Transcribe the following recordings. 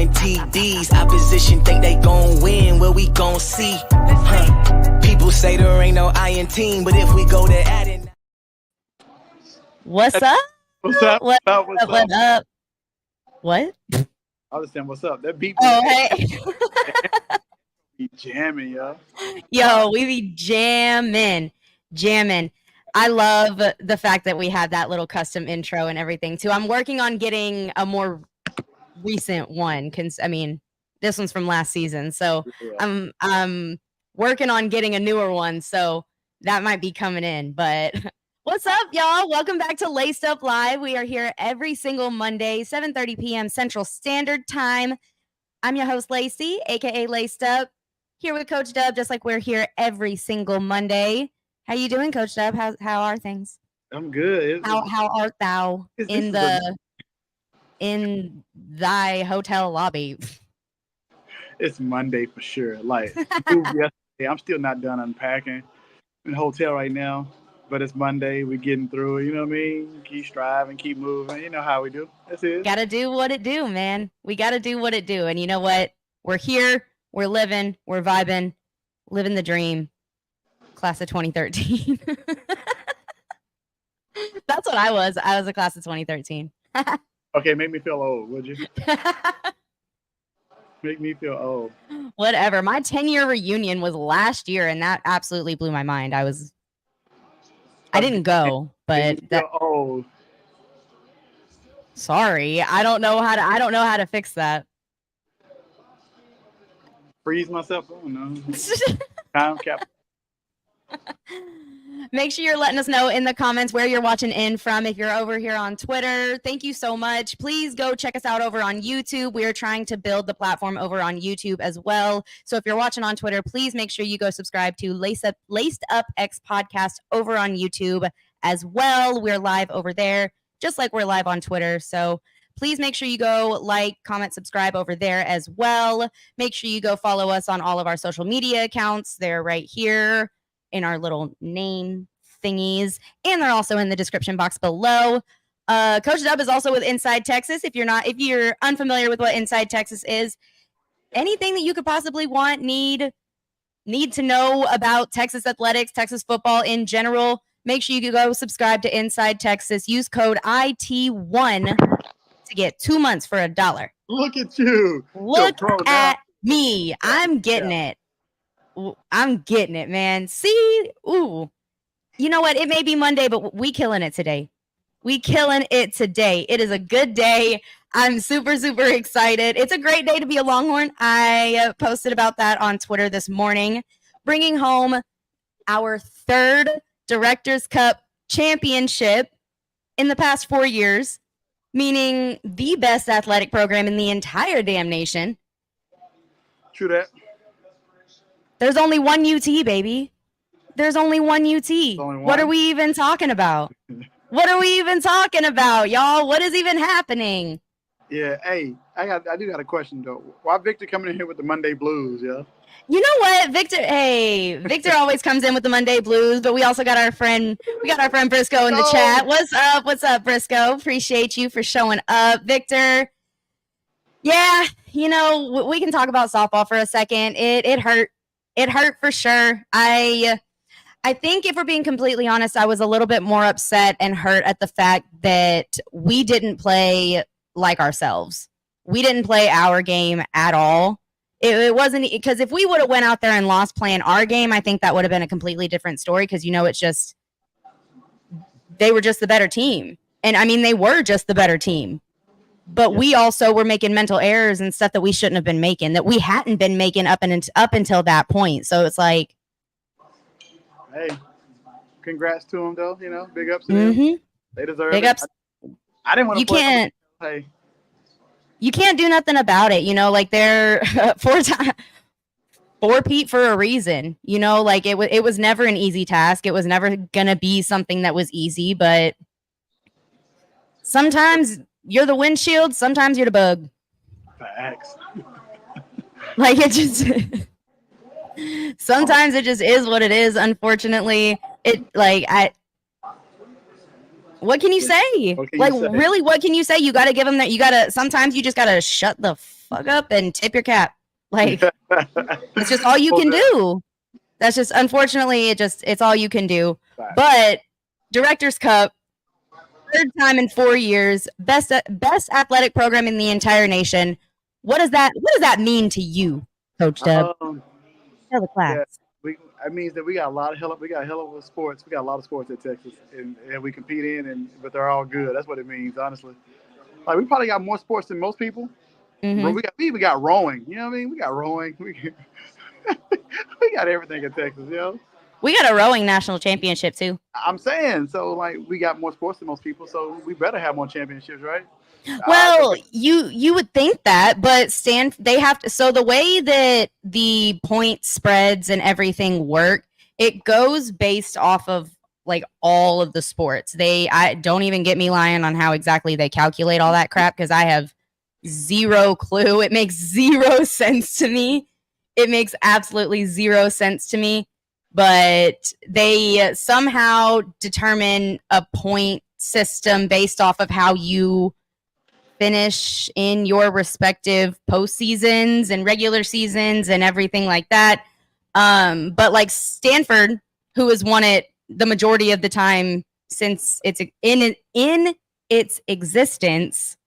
TDs. Opposition think they gon' win, well we gon' see. People say there ain't no I in team, but if we go to adding. What's up? What's up? What up? What's What up? What? I was saying, what's up? That beat. Oh, hey. Be jamming, yo. Yo, we be jamming. I love the fact that we have that little custom intro and everything too. I'm working on getting a more recent one. I mean, this one's from last season, so Yeah. I'm working on getting a newer one. So that might be coming in. But what's up, y'all? Welcome back to Laced Up Live. We are here every single Monday, 7:30 p.m. Central Standard Time. I'm your host, Lacey, aka Laced Up, here with Coach Dub, just like we're here every single Monday. How you doing, Coach Dub? How are things? I'm good. How art thou in thy hotel lobby? It's Monday for sure. Like yesterday, I'm still not done unpacking. I'm in a hotel right now, but it's Monday. We're getting through it. You know what I mean? Keep striving, keep moving. You know how we do. That's it. Gotta do what it do, man. We gotta do what it do. And you know what? We're here. We're living. We're vibing. Living the dream. Class of 2013. That's what I was. I was a class of 2013. Okay, make me feel old, would you? Make me feel old. Whatever. My 10-year reunion was last year, and that absolutely blew my mind. I didn't go, but old. Sorry, I don't know how to fix that. Freeze myself. Oh no. Time cap. Make sure you're letting us know in the comments where you're watching in from. If you're over here on Twitter, thank you so much. Please go check us out over on YouTube. We are trying to build the platform over on YouTube as well. So if you're watching on Twitter, please make sure you go subscribe to Laced Up X Podcast over on YouTube as well. We're live over there, just like we're live on Twitter. So please make sure you go like, comment, subscribe over there as well. Make sure you go follow us on all of our social media accounts. They're right here in our little name thingies, and they're also in the description box below. Coach Dub is also with Inside Texas. If you're unfamiliar with what Inside Texas is, anything that you could possibly need to know about Texas athletics, Texas football in general, make sure you go subscribe to Inside Texas. Use code IT1 to get 2 months for $1. Look at you. Look at me. I'm getting it. I'm getting it, man. See? Ooh. You know what? It may be Monday, but we killing it today. It is a good day. I'm super, super excited. It's a great day to be a Longhorn. I posted about that on Twitter this morning. Bringing home our third Directors Cup championship in the past 4 years, meaning the best athletic program in the entire damn nation. True that. There's only one UT, baby. There's only one UT. What are we even talking about? Y'all? What is even happening? Yeah, hey, I do got a question though. Why Victor coming in here with the Monday blues, yeah? You know what, Victor always comes in with the Monday blues, but we also got our friend Briscoe in the chat. What's up, Briscoe? Appreciate you for showing up, Victor. Yeah, you know, we can talk about softball for a second. It hurt. It hurt for sure. I think if we're being completely honest, I was a little bit more upset and hurt at the fact that we didn't play like ourselves. We didn't play our game at all. It wasn't, because if we would have went out there and lost playing our game, I think that would have been a completely different story, because, you know, it's just, they were just the better team. And I mean, they were just the better team. But we also were making mental errors and stuff that we shouldn't have been making, that we hadn't been making up until that point. So it's like, hey, congrats to them though. You know, big ups to them. They deserve big it. Ups. I didn't want to play. Hey, you can't do nothing about it. You know, like they're four-peat for a reason. You know, like it was never an easy task. It was never gonna be something that was easy. But sometimes you're the windshield, sometimes you're the bug. Facts. Like it just sometimes it just is what it is, unfortunately. What can you say? Really, what can you say? You gotta give them that. Sometimes you just gotta shut the fuck up and tip your cap. Like, it's just all you can do. That's just, unfortunately, it's all you can do. But Director's Cup, third time in 4 years, best athletic program in the entire nation. What does that mean to you, Coach Deb? Tell the class. Yeah, it means that we got a hell of sports. We got a lot of sports at Texas, and we compete in, but they're all good. That's what it means, honestly. Like, we probably got more sports than most people. But we even got rowing. You know what I mean? We got rowing. We got everything in Texas, you know? We got a rowing national championship, too. I'm saying, so, like, we got more sports than most people, so we better have more championships, right? Well, you would think that, but they have to. So the way that the point spreads and everything work, it goes based off of like all of the sports. I don't even get me lying on how exactly they calculate all that crap, because I have zero clue. It makes zero sense to me. It makes absolutely zero sense to me. But they somehow determine a point system based off of how you finish in your respective postseasons and regular seasons and everything like that. But like Stanford, who has won it the majority of the time since it's in its existence,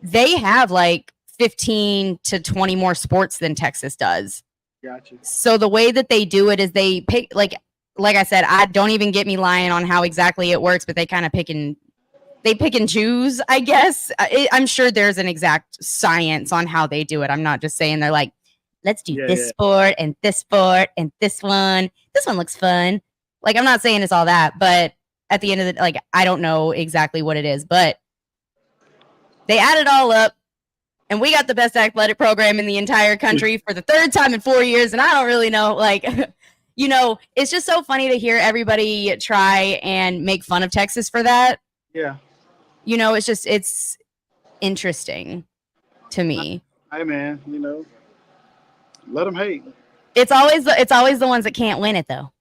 they have like 15 to 20 more sports than Texas does. Gotcha. So the way that they do it is they pick, like I said, I don't even get me lying on how exactly it works, but they kind of pick and choose, I guess. I'm sure there's an exact science on how they do it. I'm not just saying they're like, let's do this sport and this one. This one looks fun. Like, I'm not saying it's all that, but at the end of the, like, I don't know exactly what it is, but they add it all up, and we got the best athletic program in the entire country for the third time in 4 years, and I don't really know, like, you know, it's just so funny to hear everybody try and make fun of Texas for that. Yeah. You know, it's interesting to me. Hey, man, you know, let them hate. It's always the ones that can't win it, though.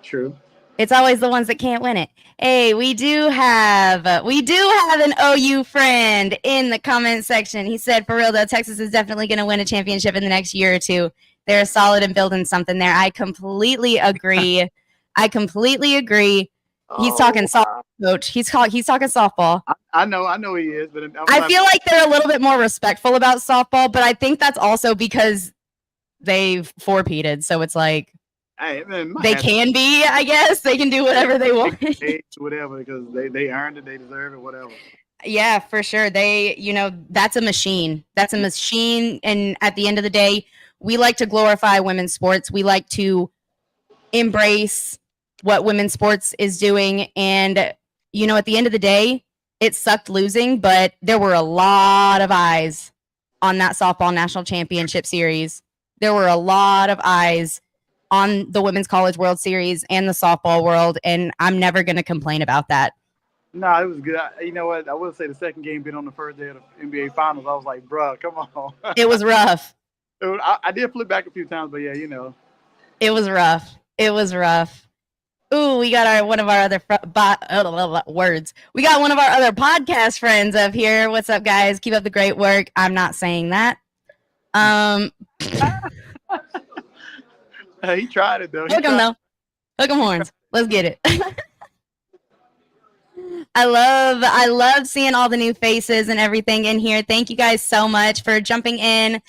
True. It's always the ones that can't win it. Hey, we do have an OU friend in the comment section. He said, for real though, Texas is definitely going to win a championship in the next year or two. They're solid and building something there. I completely agree. He's talking softball, coach. He's talking softball. I know he is, but I feel like they're a little bit more respectful about softball, but I think that's also because they've four-peated, so it's like, hey, man, they can be, I guess. They can do whatever they want. Whatever, because they earned it, they deserve it, whatever. Yeah, for sure. That's a machine. That's a machine, and at the end of the day, we like to glorify women's sports. We like to embrace what women's sports is doing, and, you know, at the end of the day, it sucked losing, but there were a lot of eyes on that softball national championship series. There were a lot of eyes on the Women's College World Series and the softball world, and I'm never going to complain about that. No, it was good. You know what? I will say the second game being on the first day of the NBA Finals, I was like, bruh, come on. It was rough. I did flip back a few times, but yeah, you know. It was rough. Ooh, we got one of our other words. We got one of our other podcast friends up here. What's up, guys? Keep up the great work. I'm not saying that. He tried it, though. Hook him horns. Let's get it. I love seeing all the new faces and everything in here. Thank you guys so much for jumping in.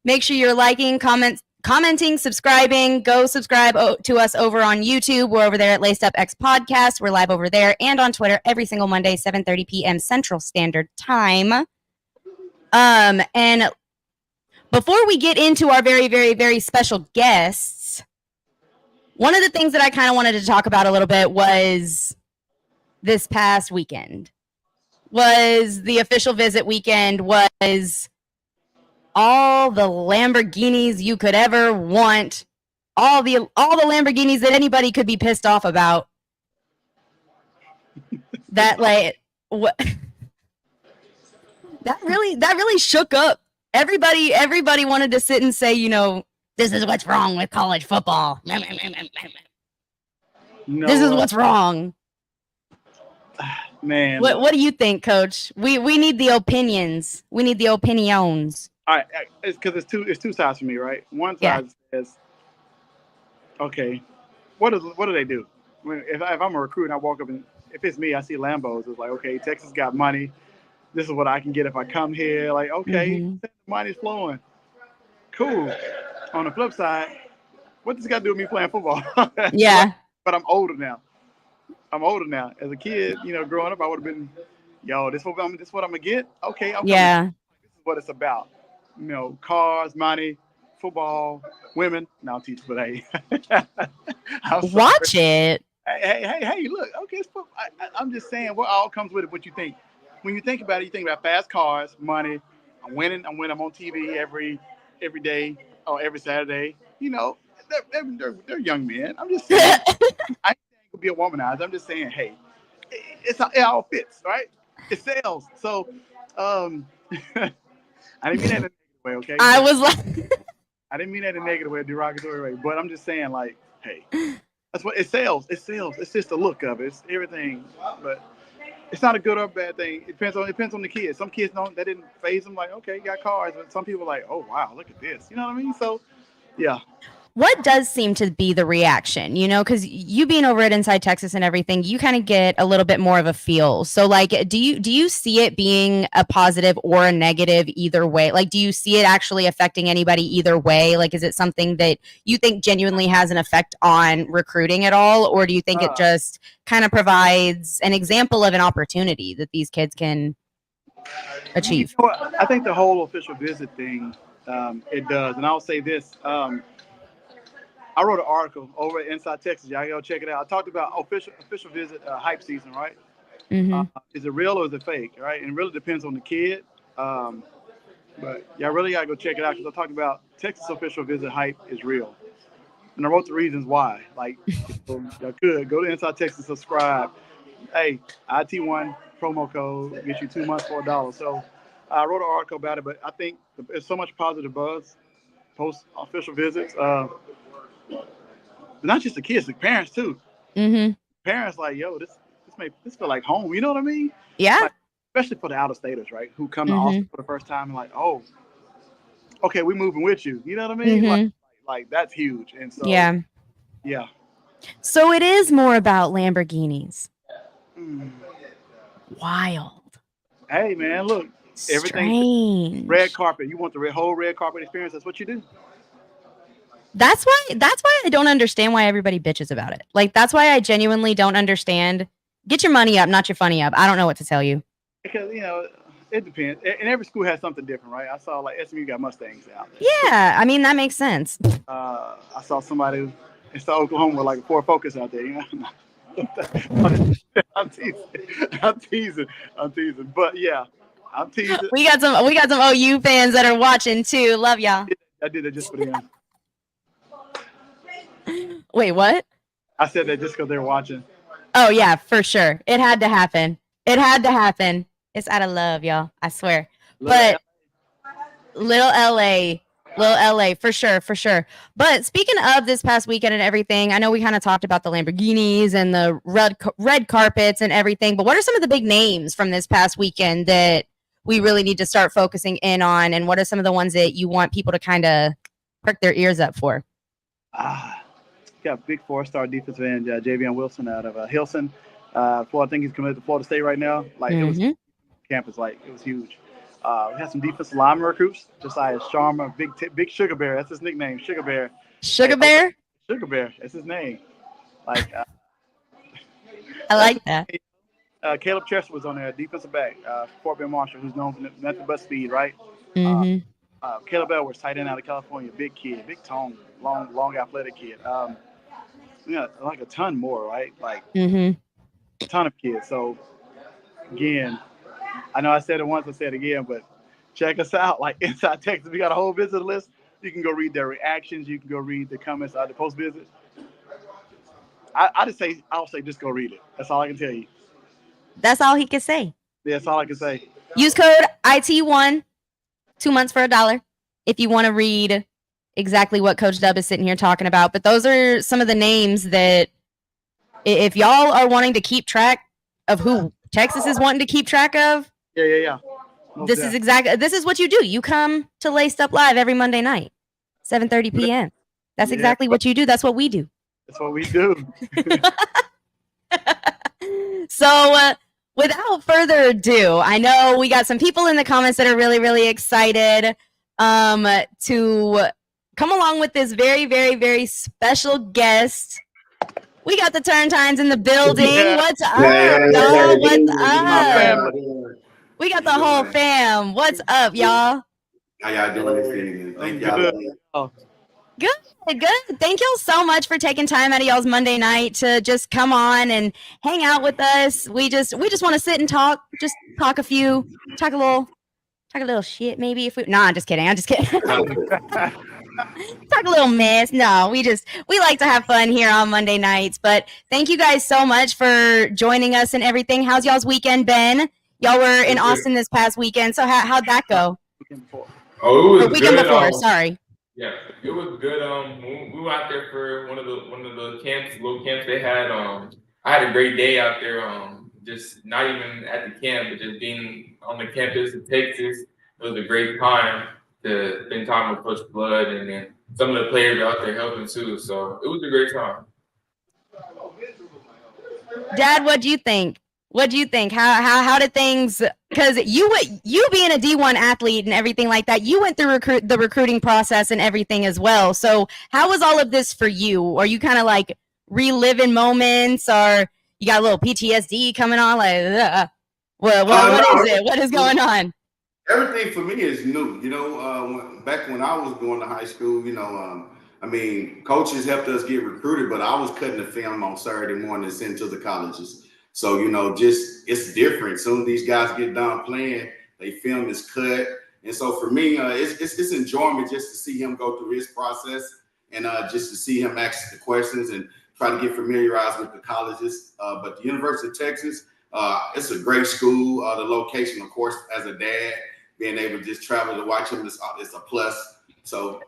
Make sure you're liking, commenting, subscribing. Go subscribe to us over on YouTube. We're over there at Laced Up X Podcast. We're live over there and on Twitter every single Monday, 7:30 p.m. Central Standard Time. And before we get into our very, very, very special guests, one of the things that I kind of wanted to talk about a little bit was this past weekend. Was the official visit weekend, was all the Lamborghinis you could ever want, all the Lamborghinis that anybody could be pissed off about. That that really shook up everybody. Everybody wanted to sit and say, you know, this is what's wrong with college football. No, this is what's wrong. Man, What do you think, Coach? We need the opinions. We need the opinions. all right, it's because it's two sides for me, right? One Yeah. side says, okay, what do they do? If I'm a recruit and I walk up and if it's me, I see Lambos. It's like, okay, Texas got money. This is what I can get if I come here. Like, okay, the money's flowing. Cool. On the flip side, what does this got to do with me playing football? Yeah. But I'm older now. As a kid, growing up, I would have been, yo, this what I'm gonna get. Okay, I'm coming. Yeah. This is what it's about. Cars, money, football, women. No, I'm teaching, but hey, watch it. Hey, look. Okay, I'm just saying what all comes with it. What you think? When you think about it, you think about fast cars, money. I'm winning. I'm on TV every day or every Saturday. They're young men. I'm just saying. I ain't gonna be a womanizer. I'm just saying, hey, it all fits, right? It sells. So, I didn't mean that in a negative way, okay? I was like, I didn't mean that in a negative way, derogatory way. But I'm just saying, like, hey, that's what it sells. It sells. It's just the look of it. It's everything, but it's not a good or bad thing. It depends on the kids. Some kids that didn't phase them. Like, okay, you got cars, but some people are like, oh wow, look at this. You know what I mean? So, yeah. what does seem to be the reaction, because you being over at Inside Texas and everything, you kind of get a little bit more of a feel. So like, do you see it being a positive or a negative either way? Like, do you see it actually affecting anybody either way? Like, is it something that you think genuinely has an effect on recruiting at all? Or do you think it just kind of provides an example of an opportunity that these kids can achieve? I think the whole official visit thing, it does. And I'll say this. I wrote an article over at Inside Texas. Y'all go check it out. I talked about official visit hype season, right? Is it real or is it fake, right? And it really depends on the kid. But y'all really got to go check it out because I talked about Texas official visit hype is real. And I wrote the reasons why. Like, y'all could go to Inside Texas, subscribe. Hey, IT1 promo code gets you 2 months for $1. So I wrote an article about it, but I think there's so much positive buzz post official visits. But not just the kids, the parents too. Parents like, yo, this feel like home. You know what I mean? Yeah. Like, especially for the out-of-staters, right? Who come to Austin for the first time and like, oh, okay, we're moving with you. You know what I mean? Like that's huge. And so yeah. So it is more about Lamborghinis. Wild. Hey man, look, everything strange. Red carpet. You want the whole red carpet experience? That's what you do. That's why I don't understand why everybody bitches about it. Like, that's why I genuinely don't understand. Get your money up, not your funny up. I don't know what to tell you. Because, it depends. And every school has something different, right? I saw, like, SMU got Mustangs out there. Yeah, I mean, that makes sense. I saw somebody in Oklahoma with, like, a Ford Focus out there, I'm teasing. But, yeah, I'm teasing. We got some OU fans that are watching, too. Love y'all. I did it just for them. Wait, what? I said that just because they're watching. Oh, yeah, for sure. It had to happen. It's out of love, y'all. I swear. But Little LA, for sure. But speaking of this past weekend and everything, I know we kind of talked about the Lamborghinis and the red carpets and everything, but what are some of the big names from this past weekend that we really need to start focusing in on? And what are some of the ones that you want people to kind of perk their ears up for? Got big 4-star defensive end, Javion Wilson out of Hilson. I think he's committed to Florida State right now. Like, it was campus, like, it was huge. We had some defensive lineman recruits, Josiah Sharma, Big Sugar Bear. That's his nickname, Sugar Bear. Sugar Bear? Sugar Bear. That's his name. Like, I like that. Caleb Chester was on there, defensive back, Fort Bend Marshall, who's known for nothing but speed, right? Caleb Edwards, tight end out of California, big kid, big tone, long athletic kid. Like a ton more, right? Like a ton of kids. So again, I know I said it once, I said it again, but check us out. Like Inside Texas, we got a whole visit list. You can go read their reactions. You can go read the comments out of the post visit. I'll say just go read it. That's all I can tell you. That's all he can say. Yeah, that's all I can say. Use code IT1, 2 months for $1 if you want to read exactly what Coach Dub is sitting here talking about. But those are some of the names that if y'all are wanting to keep track of who Texas is wanting to keep track of. Yeah. This is what you do. You come to Laced Up Live every Monday night, 7:30 p.m. That's exactly what you do. That's what we do. That's what we do. So without further ado, I know we got some people in the comments that are really, really excited to come along with this very, very, very special guest. We got the Turntines in the building. Yeah. What's up, y'all? What's up? We got the whole fam. What's up, y'all? How y'all doing this evening? Thank y'all. Good. Thank y'all so much for taking time out of y'all's Monday night to just come on and hang out with us. We just want to sit and talk, just talk a little shit maybe if we. No, I'm just kidding. Talk a little mess. No, we like to have fun here on Monday nights. But thank you guys so much for joining us and everything. How's y'all's weekend been? Y'all were in Austin this past weekend, so how'd that go? Oh, it was weekend good. Before. Sorry. Yeah, it was good. We were out there for one of the camps, little camps they had. I had a great day out there. Just not even at the camp, but just being on the campus in Texas. It was a great time to spend time with Coach Blood, and then some of the players out there helping too. So it was a great time. Dad, what do you think? How did things? Because you being a D1 athlete and everything like that, you went through the recruiting process and everything as well. So how was all of this for you? Are you kind of like reliving moments, or you got a little PTSD coming on? Like, what is it? What is going on? Everything for me is new. You know, back when I was going to high school, you know, I mean, coaches helped us get recruited, but I was cutting the film on Saturday morning and sent to the colleges. So, you know, just it's different. Soon these guys get done playing, they film is cut. And so for me, it's enjoyment just to see him go through his process and just to see him ask the questions and try to get familiarized with the colleges. But the University of Texas, it's a great school. The location, of course, as a dad, being able to just travel to watch him is a plus. So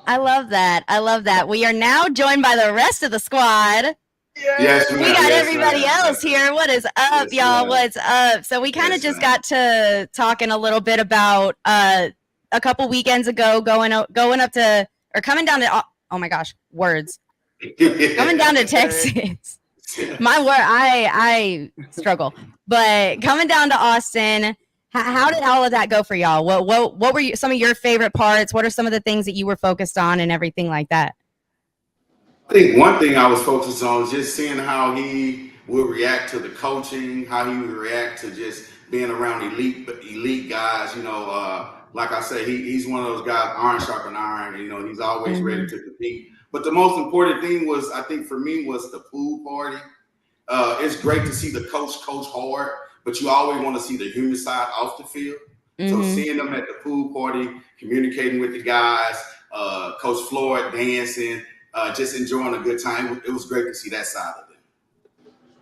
I love that. We are now joined by the rest of the squad. Yes, we got everybody else here. What is up, y'all? What's up? So we kind of just got to talking a little bit about a couple weekends ago coming down to oh my gosh, words. Coming down to Texas. My word, I struggle. But coming down to Austin, how did all of that go for y'all? What were some of your favorite parts? What are some of the things that you were focused on and everything like that? I think one thing I was focused on is just seeing how he would react to the coaching, how he would react to just being around elite guys. You know, like I say, he's one of those guys, iron sharpen iron. You know, he's always ready to compete. But the most important thing was, I think for me, was the pool party. It's great to see the coach hard, but you always want to see the human side off the field. So seeing them at the pool party, communicating with the guys, Coach Floyd dancing, just enjoying a good time. It was great to see that side of it.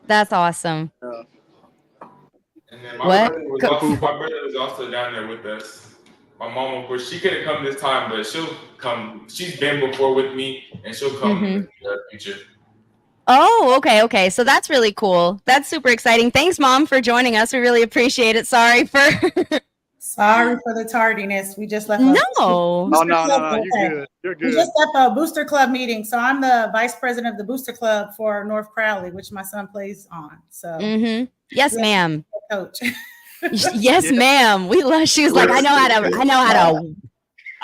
That's awesome. And then my brother was also down there with us. My mom, of course, she couldn't come this time, but she'll come. She's been before with me, and she'll come in the future. Oh, okay. So that's really cool. That's super exciting. Thanks, Mom, for joining us. We really appreciate it. Sorry for the tardiness. We just left. No. You're good. We just left a booster club meeting. So I'm the vice president of the booster club for North Crowley, which my son plays on. So yes, ma'am. Coach. Yes, ma'am. We love. She was like, I know how to.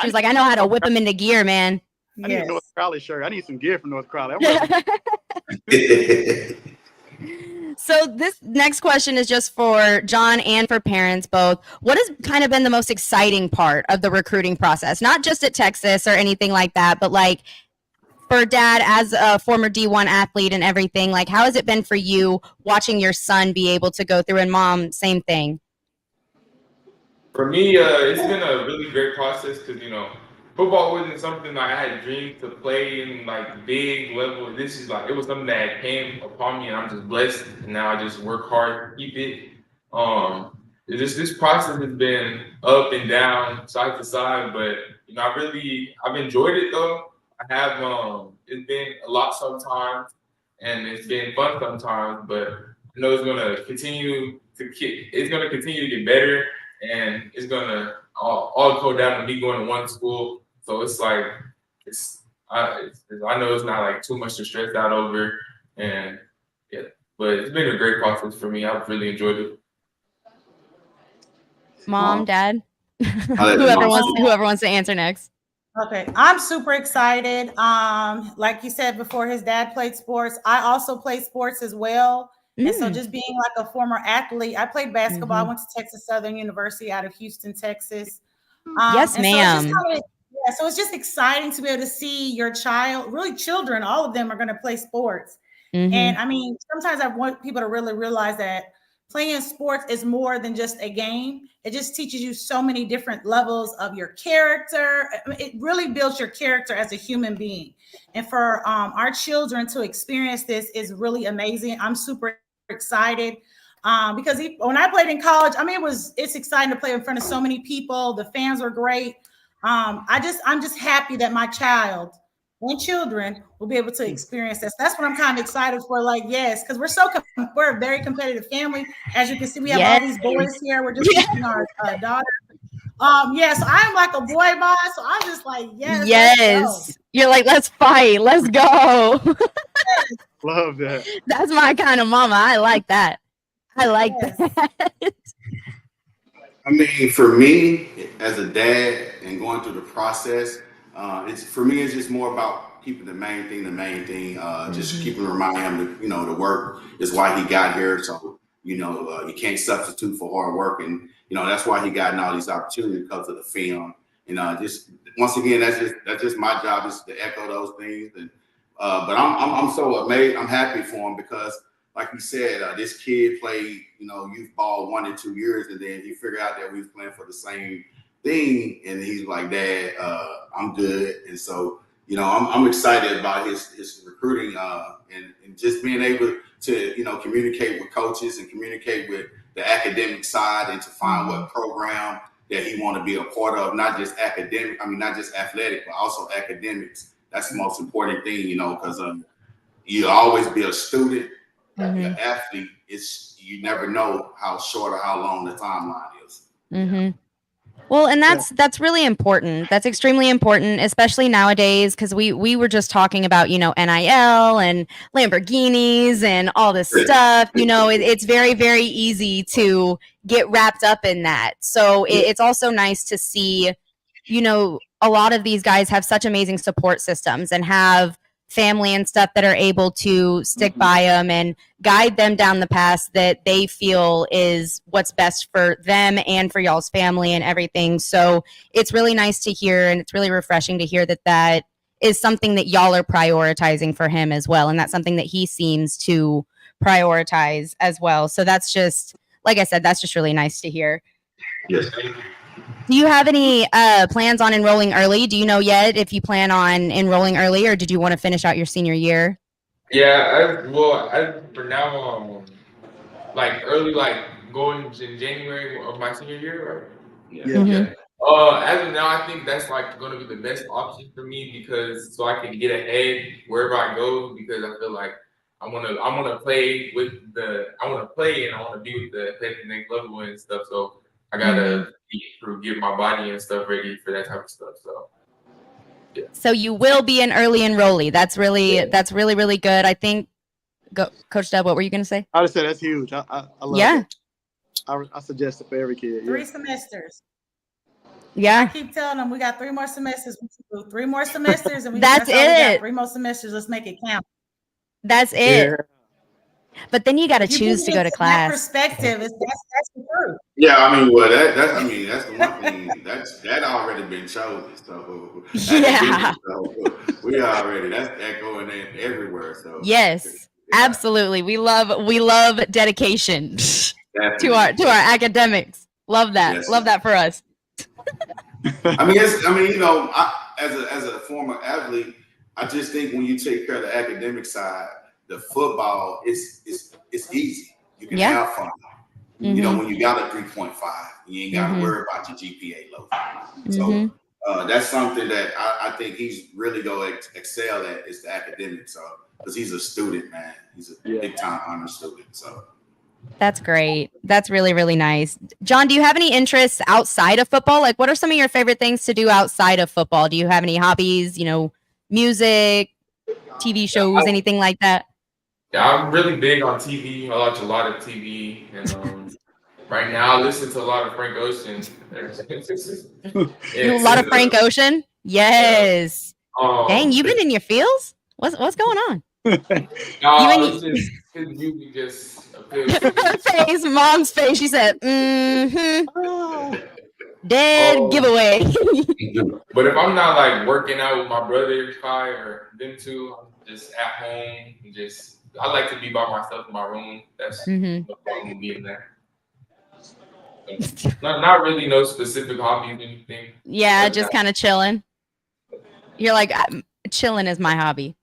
She was like, I know how to whip him into gear, man. I need a North Crowley shirt. I need some gear from North Crowley. So this next question is just for John and for parents both. What has kind of been the most exciting part of the recruiting process? Not just at Texas or anything like that, but like for Dad as a former D1 athlete and everything, like how has it been for you watching your son be able to go through, and Mom, same thing? For me, it's been a really great process because, you know, football wasn't something I had dreamed to play in like big level. This is like, it was something that came upon me and I'm just blessed. And now I just work hard to keep it. This process has been up and down, side to side, but you know, I've enjoyed it though. I have, it's been a lot sometimes and it's been fun sometimes, but I know it's gonna continue to get better, and it's gonna all go down to me going to one school. So it's like I know it's not like too much to stress out over, and yeah, but it's been a great process for me. I've really enjoyed it. Mom, Dad, Mom. whoever wants to answer next. Okay, I'm super excited. Like you said before, his dad played sports. I also played sports as well. And so just being like a former athlete, I played basketball. I went to Texas Southern University out of Houston, Texas. Yes, ma'am. So it's just exciting to be able to see your child, really children, all of them are going to play sports. And I mean, sometimes I want people to really realize that playing sports is more than just a game. It just teaches you so many different levels of your character. It really builds your character as a human being. And for our children to experience this is really amazing. I'm super excited because when I played in college, I mean, it's exciting to play in front of so many people. The fans were great. I'm just happy that my child and children will be able to experience this. That's what I'm kind of excited for. Like, yes, because we're a very competitive family. As you can see, we have all these boys here. We're just watching our daughter. Yes, I'm like a boy mom, so I'm just like, yes. You're like, let's fight, let's go. Love that. That's my kind of mama. I like that. I like that. I mean, for me as a dad and going through the process, it's just more about keeping the main thing. Just keeping reminding him that the work is why he got here. So you can't substitute for hard work, and that's why he gotten all these opportunities because of the film. Just once again, that's just my job is to echo those things. And but I'm so amazed. I'm happy for him because, like you said, this kid played youth ball 1 to 2 years, and then he figured out that we was playing for the same thing, and he's like, Dad, I'm good. And so I'm excited about his recruiting and just being able to communicate with coaches and communicate with the academic side and to find what program that he want to be a part of, not just athletic, but also academics. That's the most important thing, because you always be a student. An athlete, you never know how short or how long the timeline is. Well, and that's really important. That's extremely important, especially nowadays, because we were just talking about, NIL and Lamborghinis and all this stuff. It's very, very easy to get wrapped up in that. So it's also nice to see, a lot of these guys have such amazing support systems and have family and stuff that are able to stick by them and guide them down the path that they feel is what's best for them and for y'all's family and everything. So it's really nice to hear, and it's really refreshing to hear that is something that y'all are prioritizing for him as well, and that's something that he seems to prioritize as well. So that's just, like I said, that's just really nice to hear. Yes. Do you have any plans on enrolling early? Do you know yet if you plan on enrolling early, or did you want to finish out your senior year? Yeah, for now, like early, like going in January of my senior year, right? Yeah. As of now, I think that's like going to be the best option for me because so I can get ahead wherever I go, because I feel like I want to play and I want to be with the next level and stuff. So I gotta get my body and stuff ready for that type of stuff. So yeah. So you will be an early enrollee. That's really, really good. I think. Go, Coach Deb. What were you gonna say? I would say that's huge. I love it. I suggest it for every kid. 3 semesters. Yeah. I keep telling them we got 3 more semesters. We can do 3 more semesters, and that's it. We got 3 more semesters. Let's make it count. That's it. Yeah. But then you got to choose to go to class. That perspective is that's the truth. Yeah, I mean, well, that's the one thing that already been chosen. So yeah, we already that's going in everywhere. So yes, yeah. Absolutely. We love dedication to our academics. Love that. Yes. Love that for us. As a former athlete, I just think when you take care of the academic side, the football is easy. You can have fun. When you got a 3.5, you ain't got to worry about your GPA low. So that's something that I think he's really going to excel at is the academics. So because he's a student, man, he's a big time honor student. So That's great. That's really, really nice. John, do you have any interests outside of football? Like, what are some of your favorite things to do outside of football? Do you have any hobbies, music, TV shows, anything like that? Yeah, I'm really big on TV. I watch a lot of TV, and right now I listen to a lot of Frank Ocean. A lot of Frank Ocean? Yes. Dang, you've been in your feels? What's going on? It's just his music just appeals to me. Her face, mom's face. She said, dead giveaway. But if I'm not like working out with my brother, Kai, or them two, I'm just at home and I like to be by myself in my room. That's no problem being there. So, not really no specific hobbies or anything. Yeah, just kind of chilling. You're like, chilling is my hobby.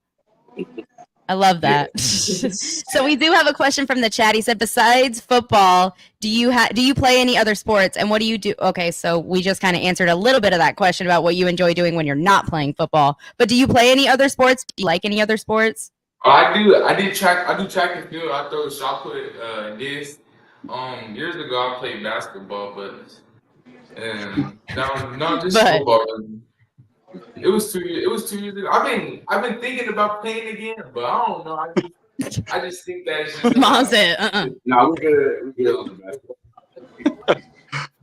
I love that. So we do have a question from the chat. He said, besides football, do you play any other sports? And what do you do? Okay, so we just kind of answered a little bit of that question about what you enjoy doing when you're not playing football. But do you play any other sports? Do you like any other sports? I do track and field. I throw shot put this. Years ago I played basketball, but no, just football. It was 2 years. It was 2 years ago. I've been thinking about playing again, but I don't know. I just think that it's just. Mom said, No, we're good on the basketball.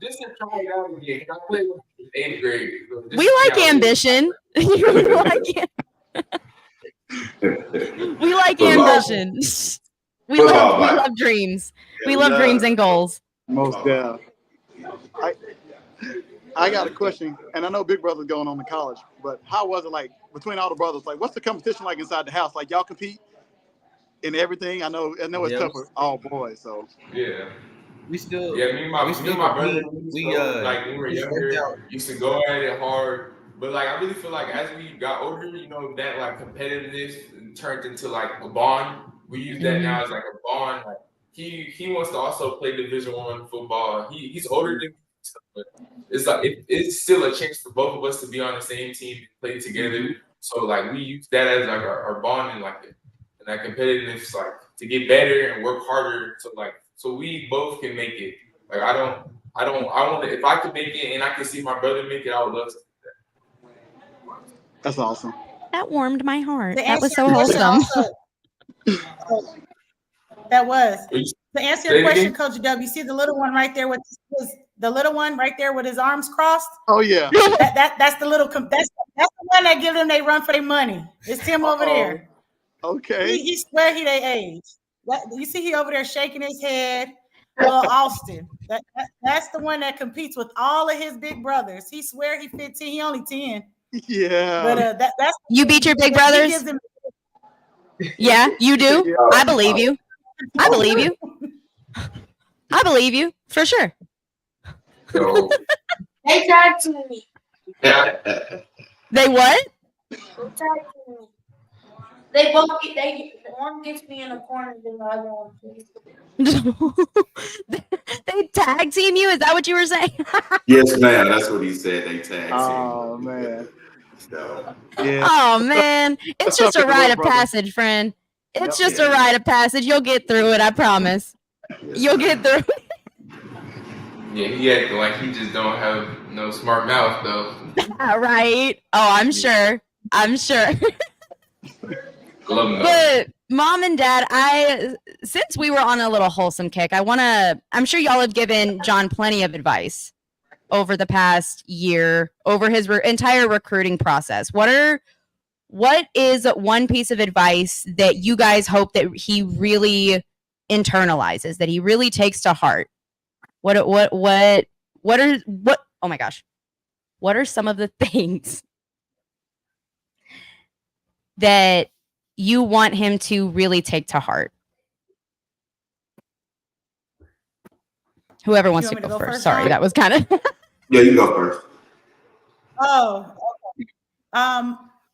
Just to try it out again. I played in 8th grade. So we like ambition. We like ambition. We love dreams. We love dreams and goals. Most definitely. I got a question, and I know Big Brother's going on to college, but how was it like between all the brothers? Like, what's the competition like inside the house? Like, y'all compete in everything? I know it's tough for all boys. So yeah, me and my brother, when we were younger, used to go at it hard. But like, I really feel like as we got older, that like competitiveness turned into like a bond. We use that now as like a bond. Like he wants to also play Division I football. He's older than me, but it's like it's still a chance for both of us to be on the same team and play together. So like we use that as like our bond and like and that competitiveness, like to get better and work harder so we both can make it. Like I want to, if I could make it and I can see my brother make it, I would love to. That's awesome. That warmed my heart. That was so wholesome. That was. To answer your question, Coach W, you see the little one right there with his arms crossed? Oh yeah. That's the little that's the one that give them they run for their money. It's him over there. Okay. He swear he they age. You see he over there shaking his head. Well, Austin. That's the one that competes with all of his big brothers. He swear he 15. He only 10. Yeah. But that's you beat your big brothers. Yeah, you do. Yeah. I believe you. I believe you. I believe you for sure. So. They tried to me. They what? They tried to me. They both one gets me in the corner, then the other one They tag team you? Is that what you were saying? Yes, ma'am. That's what he said. They tag team. Oh man. So, yeah. Oh man. It's just a rite of passage, friend. It's just a rite of passage. You'll get through it, I promise. You'll get through it. Yeah, he acting like he just don't have no smart mouth though. Right. Oh, I'm sure. But Mom and Dad, since we were on a little wholesome kick, I'm sure y'all have given John plenty of advice over the past year, over his entire recruiting process. What is one piece of advice that you guys hope that he really internalizes, that he really takes to heart? What are some of the things that you want him to really take to heart? Whoever wants to go first. Sorry, that was kind of. Yeah, you go first. Oh, okay.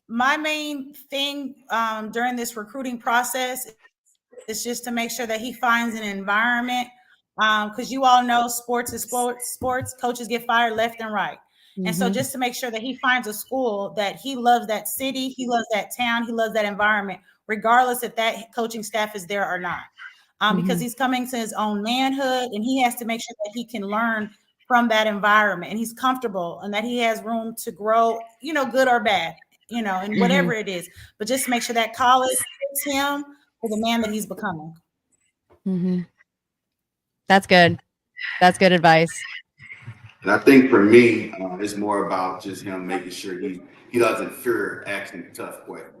My main thing during this recruiting process is just to make sure that he finds an environment, because you all know sports is sports. Coaches get fired left and right. And so just to make sure that he finds a school that he loves, that city, he loves that town, he loves that environment, regardless if that coaching staff is there or not. because he's coming to his own manhood, and he has to make sure that he can learn from that environment, and he's comfortable, and that he has room to grow, good or bad, and whatever it is. But just make sure that college fits him for the man that he's becoming. That's good. That's good advice. And I think for me, it's more about just him making sure he doesn't fear asking tough questions.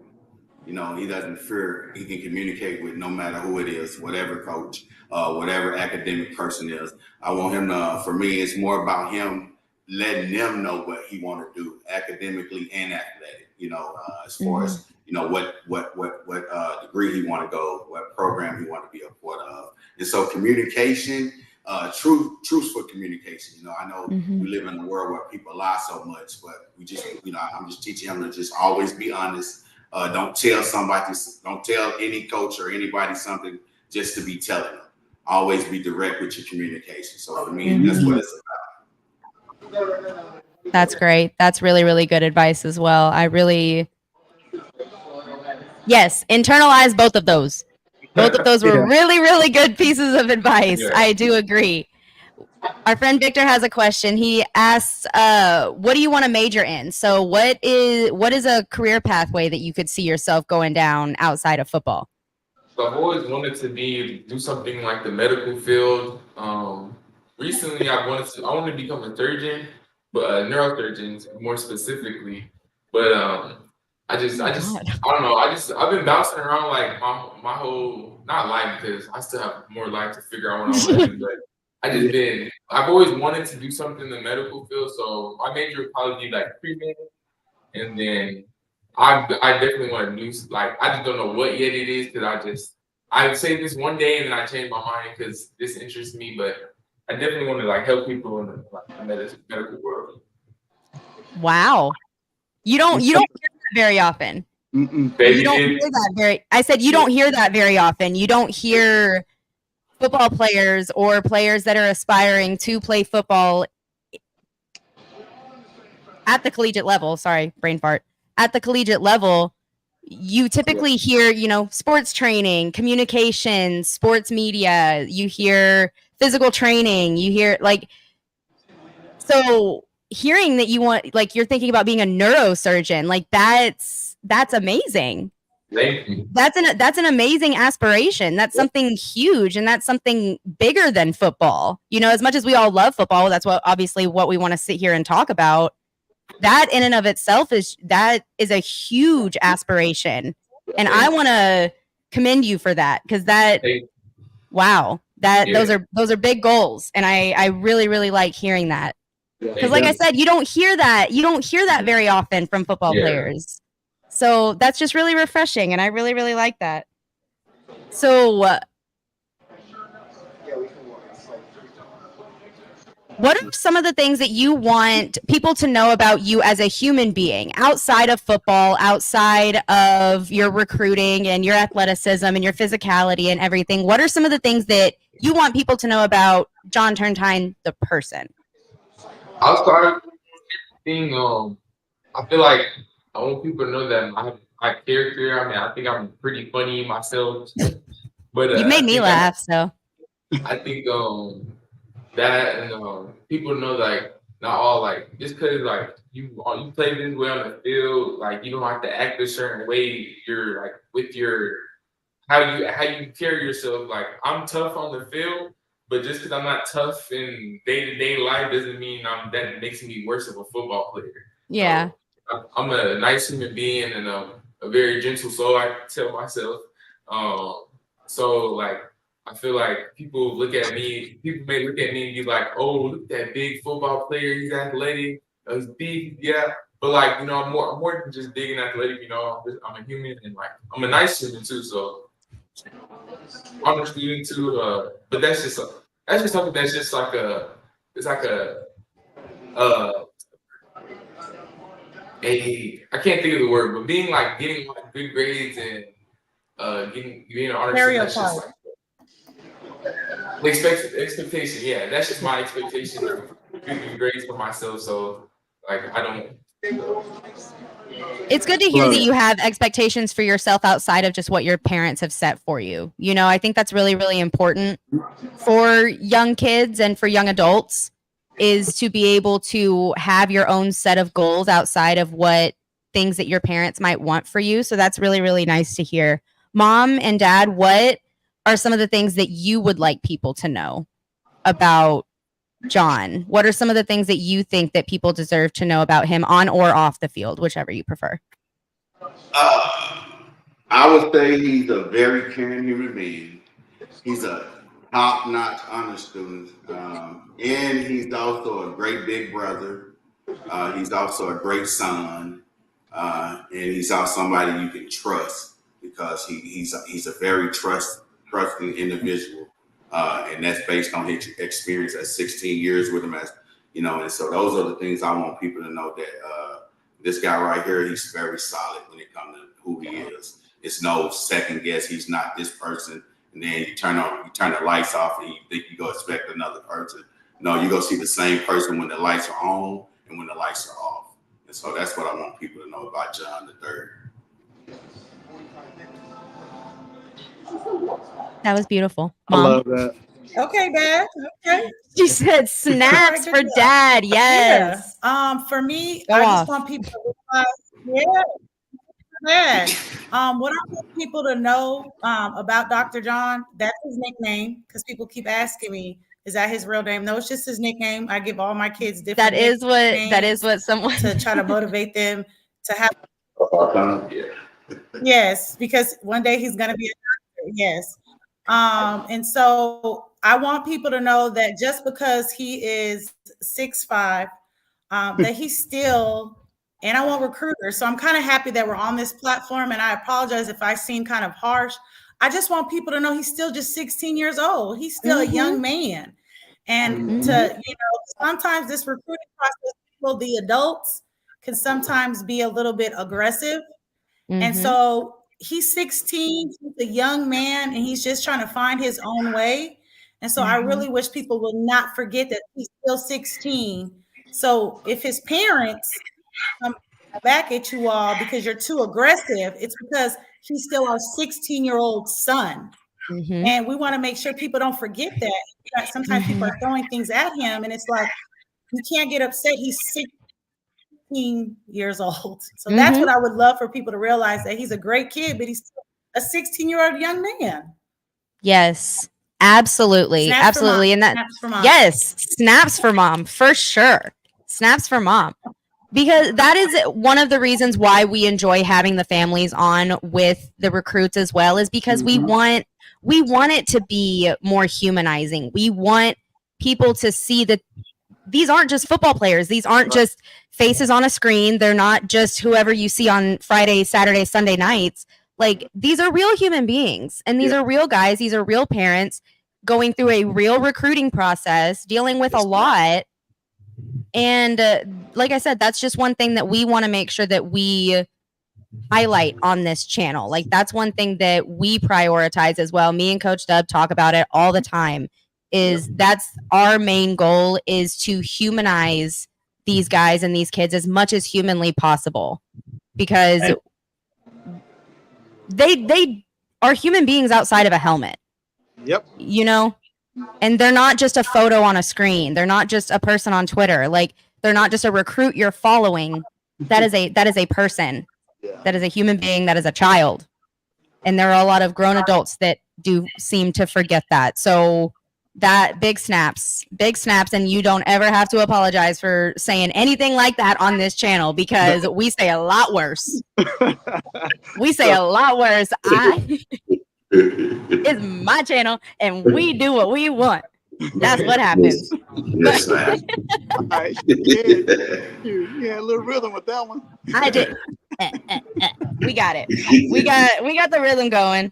He doesn't fear, he can communicate with no matter who it is, whatever coach, whatever academic person is. I want him to, for me, it's more about him letting them know what he want to do academically and athletic, as far as, what degree he want to go, what program he want to be a part of. And so communication, truthful communication. I know we live in a world where people lie so much, but we just, I'm just teaching him to just always be honest. Don't tell any coach or anybody something just to be telling them. Always be direct with your communication. So for me, that's what it's about. That's great. That's really, really good advice as well. Yes, internalize both of those. Both of those were really, really good pieces of advice. Yeah. I do agree. Our friend Victor has a question. He asks, what do you want to major in? So what is a career pathway that you could see yourself going down outside of football? So I've always wanted to do something like the medical field. Recently I want to become a surgeon, but a neurosurgeon more specifically. But I don't know. I've been bouncing around like my whole, not life, because I still have more life to figure out what I want to do, but I've always wanted to do something in the medical field. So my major would probably be like pre-med, and then I definitely want to do, like, I just don't know what yet it is, because I would say this one day and then I change my mind because this interests me, but I definitely want to like help people in the medical world. Wow. You don't hear that very often. Baby, you don't hear that I said you don't hear that very often. You don't hear football players or players that are aspiring to play football at the collegiate level. Sorry, brain fart. At the collegiate level, you typically hear, sports training, communication, sports media. You hear physical training. You hear so hearing that you're thinking about being a neurosurgeon, that's amazing. Thank you. That's an amazing aspiration. That's something huge, and that's something bigger than football. As much as we all love football, that's obviously what we want to sit here and talk about. That in and of itself is a huge aspiration, and I want to commend you for that, because wow, those are big goals, and I really, really like hearing that. Because like I said, you don't hear that very often from football players. So that's just really refreshing, and I really, really like that. So what are some of the things that you want people to know about you as a human being outside of football, outside of your recruiting and your athleticism and your physicality and everything? What are some of the things that you want people to know about John Turntine, the person? I'll start being, I feel like I want people to know that my character, I think I'm pretty funny myself. But you made me laugh, so. I think that, and people know, like, not all, just because, you play this way on the field, you don't have to act a certain way. You're, with your, how you carry yourself. I'm tough on the field, but just because I'm not tough in day-to-day life doesn't mean that makes me worse of a football player. Yeah. I'm a nice human being and a very gentle soul, I tell myself. So I feel like people may look at me and be like, oh, look at that big football player, he's athletic, he's big, yeah. But I'm more than just big and athletic, I'm a human, and I'm a nice human too, so I'm a student too, but that's just something that's just I can't think of the word, but being getting good grades and being an honor student, that's just expectation. Yeah, that's just my expectation of good grades for myself. So I don't It's good to hear that you have expectations for yourself outside of just what your parents have set for you. You know, I think that's really, really important for young kids and for young adults, is to be able to have your own set of goals outside of what things that your parents might want for you. So that's really, really nice to hear. Mom and Dad, what are some of the things that you would like people to know about John? What are some of the things that you think that people deserve to know about him on or off the field, whichever you prefer? I would say he's a very caring human being. He's a top-notch honor student, and he's also a great big brother. He's also a great son, and he's also somebody you can trust, because he's a very trusting individual, and that's based on his experience at 16 years with him, as you know. And so those are the things I want people to know, that this guy right here, he's very solid when it comes to who he is. It's no second guess. He's not this person, and then you turn the lights off, and you think you go expect another person. No, you go see the same person when the lights are on and when the lights are off. And so that's what I want people to know about John III. That was beautiful. Mom. I love that. Okay, Dad. Okay. She said snaps for Dad. Yes. Yeah. For me, I just want people to realize, what I want people to know about Dr. John, that's his nickname, because people keep asking me, is that his real name? No, it's just his nickname. I give all my kids different names. That is what someone to try to motivate them to have. Yes, because one day he's gonna be a doctor. Yes. And so I want people to know that just because he is 6'5", that he's still, and I want recruiters. So I'm kind of happy that we're on this platform, and I apologize if I seem kind of harsh. I just want people to know he's still just 16 years old. He's still a young man. And to, sometimes this recruiting process, people, the adults, can sometimes be a little bit aggressive. And so he's 16, he's a young man, and he's just trying to find his own way. And so I really wish people would not forget that he's still 16. So if his parents come back at you all because you're too aggressive, it's because he's still our 16-year-old son. And we want to make sure people don't forget that. Sometimes people are throwing things at him, and it's like, you can't get upset. He's 16 years old. So that's what I would love for people to realize, that he's a great kid, but he's still a 16-year-old young man. Yes, absolutely. Snaps absolutely. And that, snaps for mom. Yes, snaps for mom, for sure. Snaps for mom. Because that is one of the reasons why we enjoy having the families on with the recruits as well, is because we want it to be more humanizing. We want people to see that these aren't just football players. These aren't just faces on a screen. They're not just whoever you see on Friday, Saturday, Sunday nights. Like, these are real human beings, and these are real guys. These are real parents going through a real recruiting process, dealing with a lot. And like I said, that's just one thing that we want to make sure that we highlight on this channel. Like, that's one thing that we prioritize as well. Me and Coach Dub talk about it all the time. That's our main goal, is to humanize these guys and these kids as much as humanly possible, because they are human beings outside of a helmet. Yep. And they're not just a photo on a screen. They're not just a person on Twitter. Like, they're not just a recruit you're following. That is a person. Yeah. That is a human being. That is a child. And there are a lot of grown adults that do seem to forget that. So that big snaps, and you don't ever have to apologize for saying anything like that on this channel, because we say a lot worse. We say a lot worse. It's my channel, and we do what we want. That's what happens. Yes, man. All right. Yeah, a little rhythm with that one. I did. We got it. We got the rhythm going.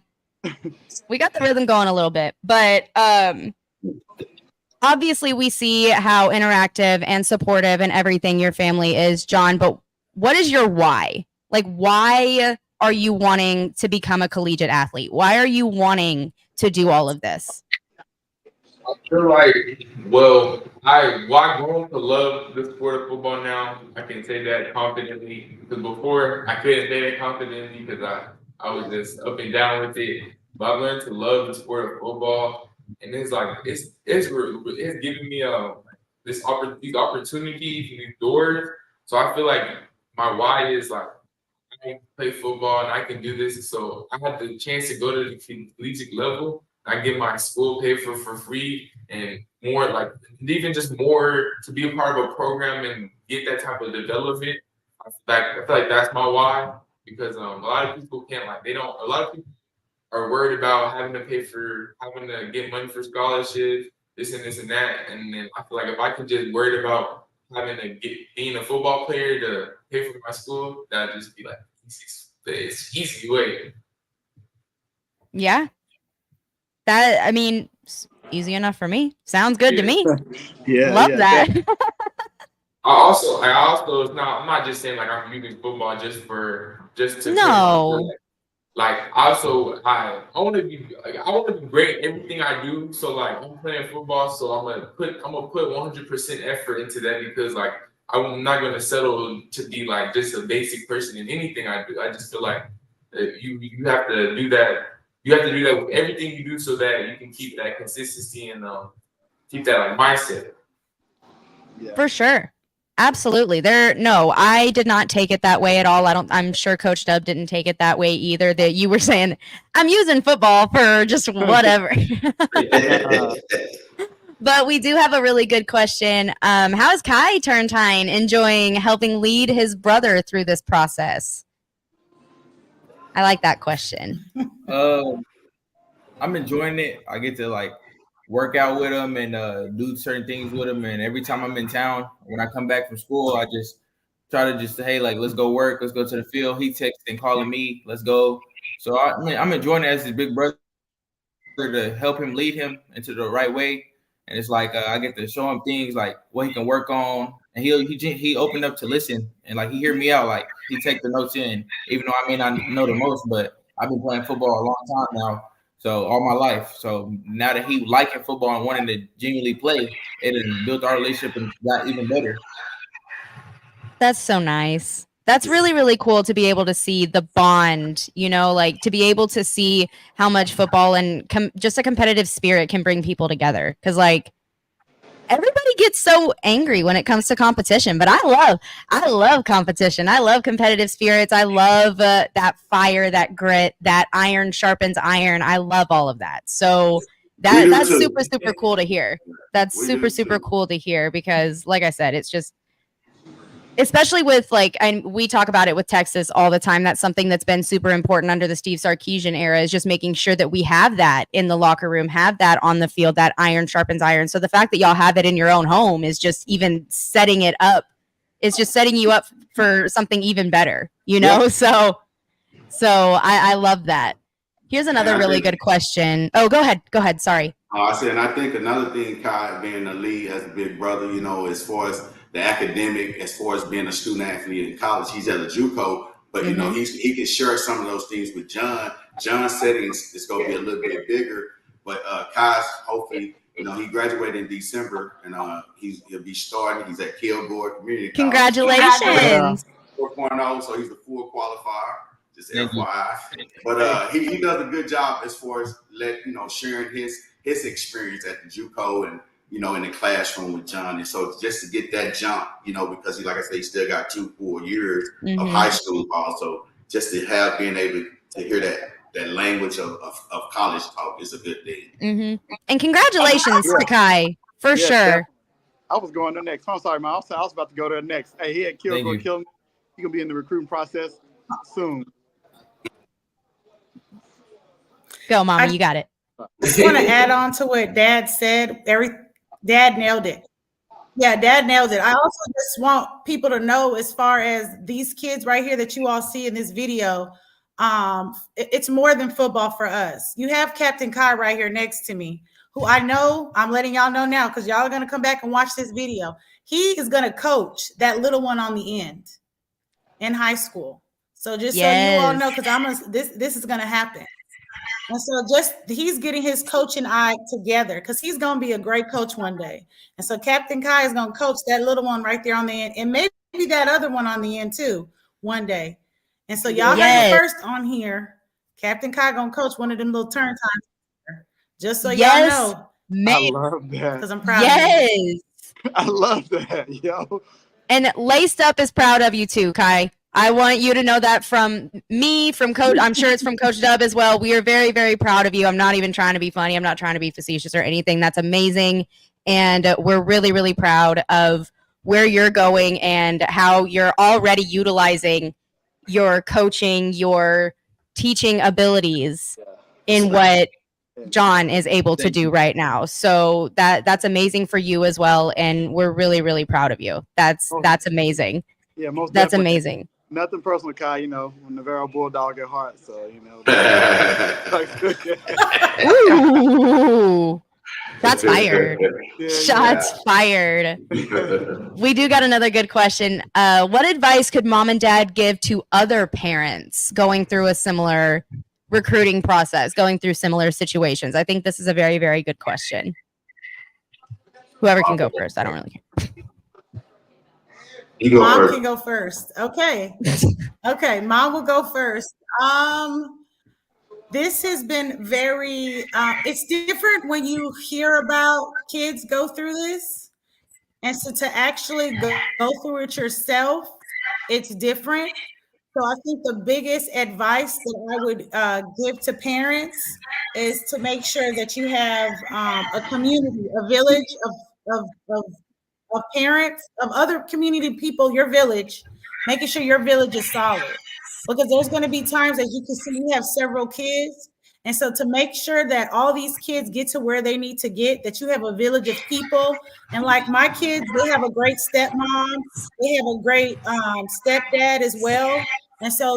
We got the rhythm going a little bit, but obviously we see how interactive and supportive and everything your family is, John. But what is your why? Like, why are you wanting to become a collegiate athlete? Why are you wanting to do all of this? I feel like, well, I grown to love the sport of football now. I can say that confidently because before I couldn't say that confidently because I was just up and down with it. But I learned to love the sport of football, and it's like it's giving me these opportunities and these doors. So I feel like my why is like I can play football and I can do this. So I had the chance to go to the collegiate level. I get my school paid for free and more like even just more to be a part of a program and get that type of development. I feel like that's my why because a lot of people can't like they don't. A lot of people are worried about having to get money for scholarships, this and that. And then I feel like if I could just worried about having to being a football player to pay for my school, that'd just be like it's easy way. Yeah. That, I mean, easy enough for me. Sounds good to me. Love that. I also it's not I'm not just saying like I'm using football just to no. Like also I want to be great in everything I do. So like I'm playing football, so I'm gonna put 100% effort into that because like I'm not gonna settle to be like just a basic person in anything I do. I just feel like you have to do that. You have to do that with everything you do so that you can keep that consistency and keep that like mindset. Yeah. For sure. Absolutely. I did not take it that way at all. I'm sure Coach Dub didn't take it that way either, that you were saying, I'm using football for just whatever. But we do have a really good question. How is Kai Turntine enjoying helping lead his brother through this process? I like that question. I'm enjoying it. I get to like work out with him and do certain things with him. And every time I'm in town, when I come back from school, I just try to just say, hey, like, let's go work. Let's go to the field. He texting, calling me. Let's go. So I'm enjoying it as his big brother to help him lead him into the right way. And it's like I get to show him things like what he can work on, and he opened up to listen and like he hear me out. Like he take the notes in, even though I may not know the most, but I've been playing football a long time now, so all my life. So now that he liking football and wanting to genuinely play, it has built our relationship and got even better. That's so nice. That's really, really cool to be able to see the bond, like to be able to see how much football and just a competitive spirit can bring people together. Because like everybody gets so angry when it comes to competition, but I love competition. I love competitive spirits. I love that fire, that grit, that iron sharpens iron. I love all of that. So that's super, super cool to hear. That's super cool to hear because like I said, it's just, especially with and we talk about it with Texas all the time. That's something that's been super important under the Steve Sarkisian era is just making sure that we have that in the locker room, have that on the field, that iron sharpens iron. So the fact that y'all have it in your own home is just even setting it up. It's just setting you up for something even better, Yep. So I love that. Here's another really good question. Oh, go ahead. Sorry. I said, and I think another thing, Kai, being the lead as a big brother, as far as the academic, as far as being a student athlete in college, he's at a JUCO, but he can share some of those things with John. John's settings is going to be a little bit bigger, but Kai's hopefully, he graduated in December, and he'll be starting. He's at Kilgore Community College. Congratulations! 4.0, so he's the full qualifier. Just FYI, but he does a good job as far as sharing his experience at the JUCO and in the classroom with John, and so just to get that jump, because like I say, he still got 2 full years of high school ball, so just to have being able to hear that language of college talk is a good thing. And congratulations to Kai for sure. Definitely. I was going to next. I'm sorry, man. I was about to go to the next. Hey, he had Kilgore killing. He's gonna be in the recruiting process soon. Go, Mama, you got it. I just want to add on to what Dad said. Dad nailed it. Yeah, Dad nailed it. I also just want people to know, as far as these kids right here that you all see in this video, it's more than football for us. You have Captain Kai right here next to me, who I know, I'm letting y'all know now, because y'all are going to come back and watch this video. He is going to coach that little one on the end in high school. So just so you all know, because this is going to happen. And so he's getting his coaching eye together because he's going to be a great coach one day. And so Captain Kai is going to coach that little one right there on the end, and maybe that other one on the end too one day. And so y'all heard it first on here. Captain Kai going to coach one of them little turn times. Just so y'all know. I love that. Because I'm proud of you. I love that, yo. And Laced Up is proud of you too, Kai. I want you to know that from me, from Coach. I'm sure it's from Coach Dub as well. We are very, very proud of you. I'm not even trying to be funny. I'm not trying to be facetious or anything. That's amazing. And we're really, really proud of where you're going and how you're already utilizing your coaching, your teaching abilities in what John is able to do right now. So that's amazing for you as well. And we're really, really proud of you. That's amazing. Yeah, most That's definitely. amazing. Nothing personal, Kai, you know, when Navarro Bulldog at heart, so, you know. Ooh, shots fired. Shots fired. We do got another good question. What advice could mom and dad give to other parents going through a similar recruiting process, going through similar situations? I think this is a very, very good question. Whoever can go first, I don't really care. Mom can go first. Okay. Okay, Mom will go first. This has been very, it's different when you hear about kids go through this. And so to actually go through it yourself, it's different. So I think the biggest advice that I would give to parents is to make sure that you have a community, a village of parents, of other community people, your village, making sure your village is solid. Because there's going to be times, as you can see, we have several kids. And so to make sure that all these kids get to where they need to get, that you have a village of people. And like my kids, they have a great stepmom. They have a great stepdad as well. And so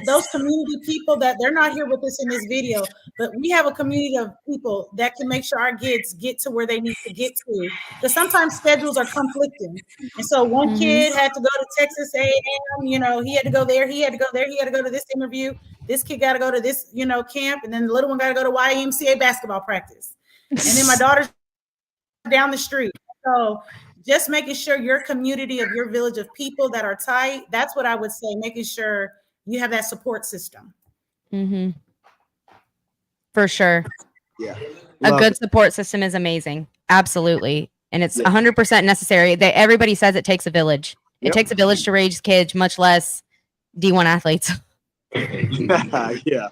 those community people that they're not here with us in this video, but we have a community of people that can make sure our kids get to where they need to get to. Because sometimes schedules are conflicting. And so one kid had to go to Texas A&M, you know, he had to go there, he had to go there, he had to go to this interview. This kid got to go to this, you know, camp. And then the little one got to go to YMCA basketball practice. And then my daughter's down the street. So just making sure your community of your village of people that are tight, that's what I would say, making sure you have that support system. Mm-hmm. For sure. Yeah. A good support system is amazing. Absolutely. And it's 100% necessary. Everybody says it takes a village. It takes a village to raise kids, much less D1 athletes. Yeah.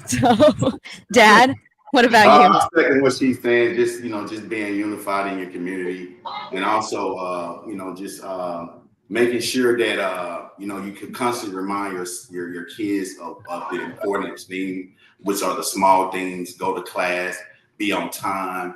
So, Dad, what about you? I'm second what she's saying, just being unified in your community, and also making sure that you can constantly remind your kids of the important things, which are the small things. Go to class, be on time,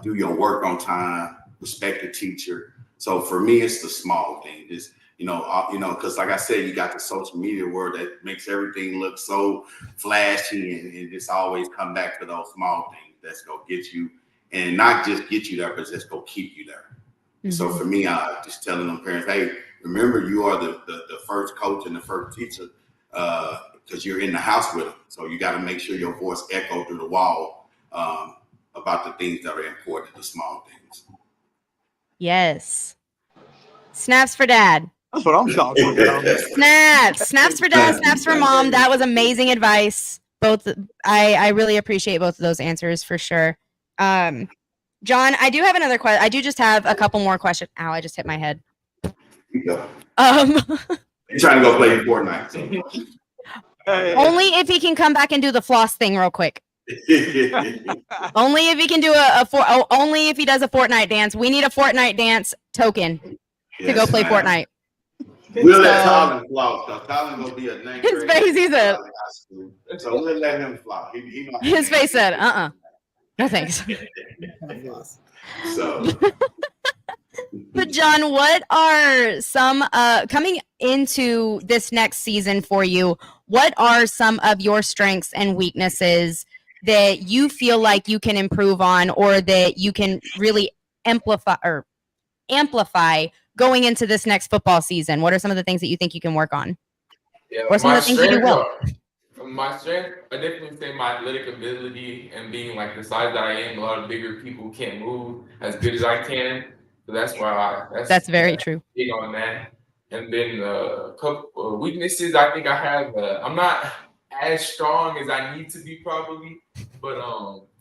do your work on time, respect the teacher. So for me, it's the small things. Because like I said, you got the social media world that makes everything look so flashy, and just always come back to those small things that's gonna get you, and not just get you there, but just go keep you there. Mm-hmm. So for me, just telling them parents, hey, remember you are the first coach and the first teacher, because you're in the house with them. So you got to make sure your voice echo through the wall about the things that are important, the small things. Yes. Snaps for Dad. That's what I'm talking about. Snaps for Dad, snaps for Mom. That was amazing advice. Both, I really appreciate both of those answers for sure. John, I do have another question. I do just have a couple more questions. Ow, I just hit my head. You're trying to go play Fortnite. Only if he can come back and do the floss thing real quick. Only if he can do only if he does a Fortnite dance. We need a Fortnite dance token to go play Fortnite. We'll let Colin floss, because Colin will be a name. His face, he said. So we'll let him floss. His face said, no thanks. So. But John, what are some coming into this next season for you? What are some of your strengths and weaknesses that you feel like you can improve on, or that you can really amplify going into this next football season? What are some of the things that you think you can work on? Yeah, or some of the things you do well? My strength, I definitely say my athletic ability and being like the size that I am. A lot of bigger people can't move as good as I can, so that's why That's very true. big on that. And then a couple weaknesses. I think I have. I'm not as strong as I need to be probably, but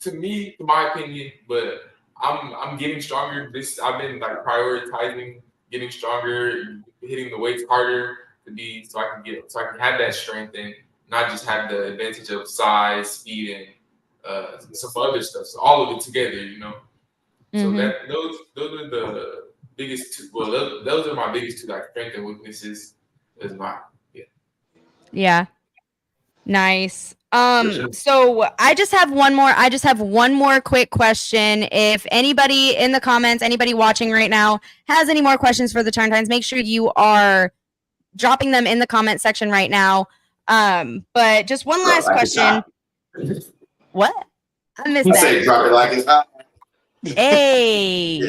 to my opinion, but I'm getting stronger. I've been like prioritizing getting stronger, hitting the weights harder to be so I can have that strength and not just have the advantage of size, speed, and some other stuff. So all of it together, you know. So that those are the biggest two. Well, those are my biggest two, like strength and weaknesses. Is my Yeah. Nice. So I just have one more quick question. If anybody in the comments, anybody watching right now has any more questions for the Turntines, make sure you are dropping them in the comment section right now. But just one last question. What? I missed that. Say drop it like it's hot. Hey,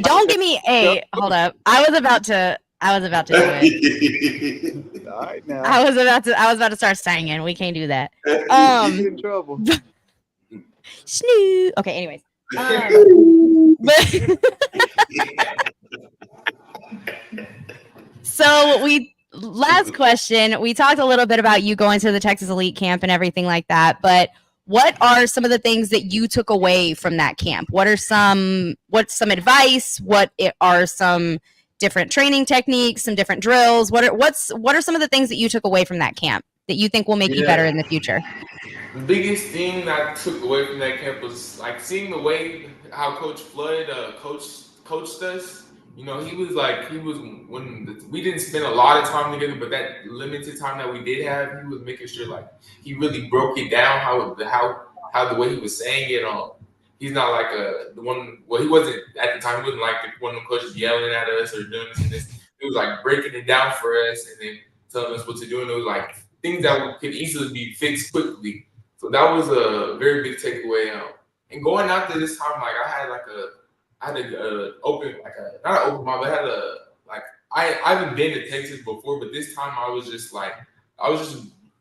don't give me. Hey, hold up. I was about to do it. All right now. I was about to start singing. We can't do that. You get in trouble. Snoo. Okay. Anyways. So last question. We talked a little bit about you going to the Texas Elite camp and everything like that, but what are some of the things that you took away from that camp? What's some advice? What are some different training techniques, some different drills? What are some of the things that you took away from that camp that you think will make you better in the future? The biggest thing that I took away from that camp was like seeing the way how Coach Flood coached us. You know, when we didn't spend a lot of time together, but that limited time that we did have, he was making sure like he really broke it down how the way he was saying it. He's not like the one. Well, he wasn't at the time. He wasn't like one of the coaches yelling at us or doing this and this. He was like breaking it down for us and then telling us what to do. And it was like things that could easily be fixed quickly. So that was a very big takeaway. And going out there this time, like I had an open, not an open mind, but I haven't been to Texas before, but this time I was just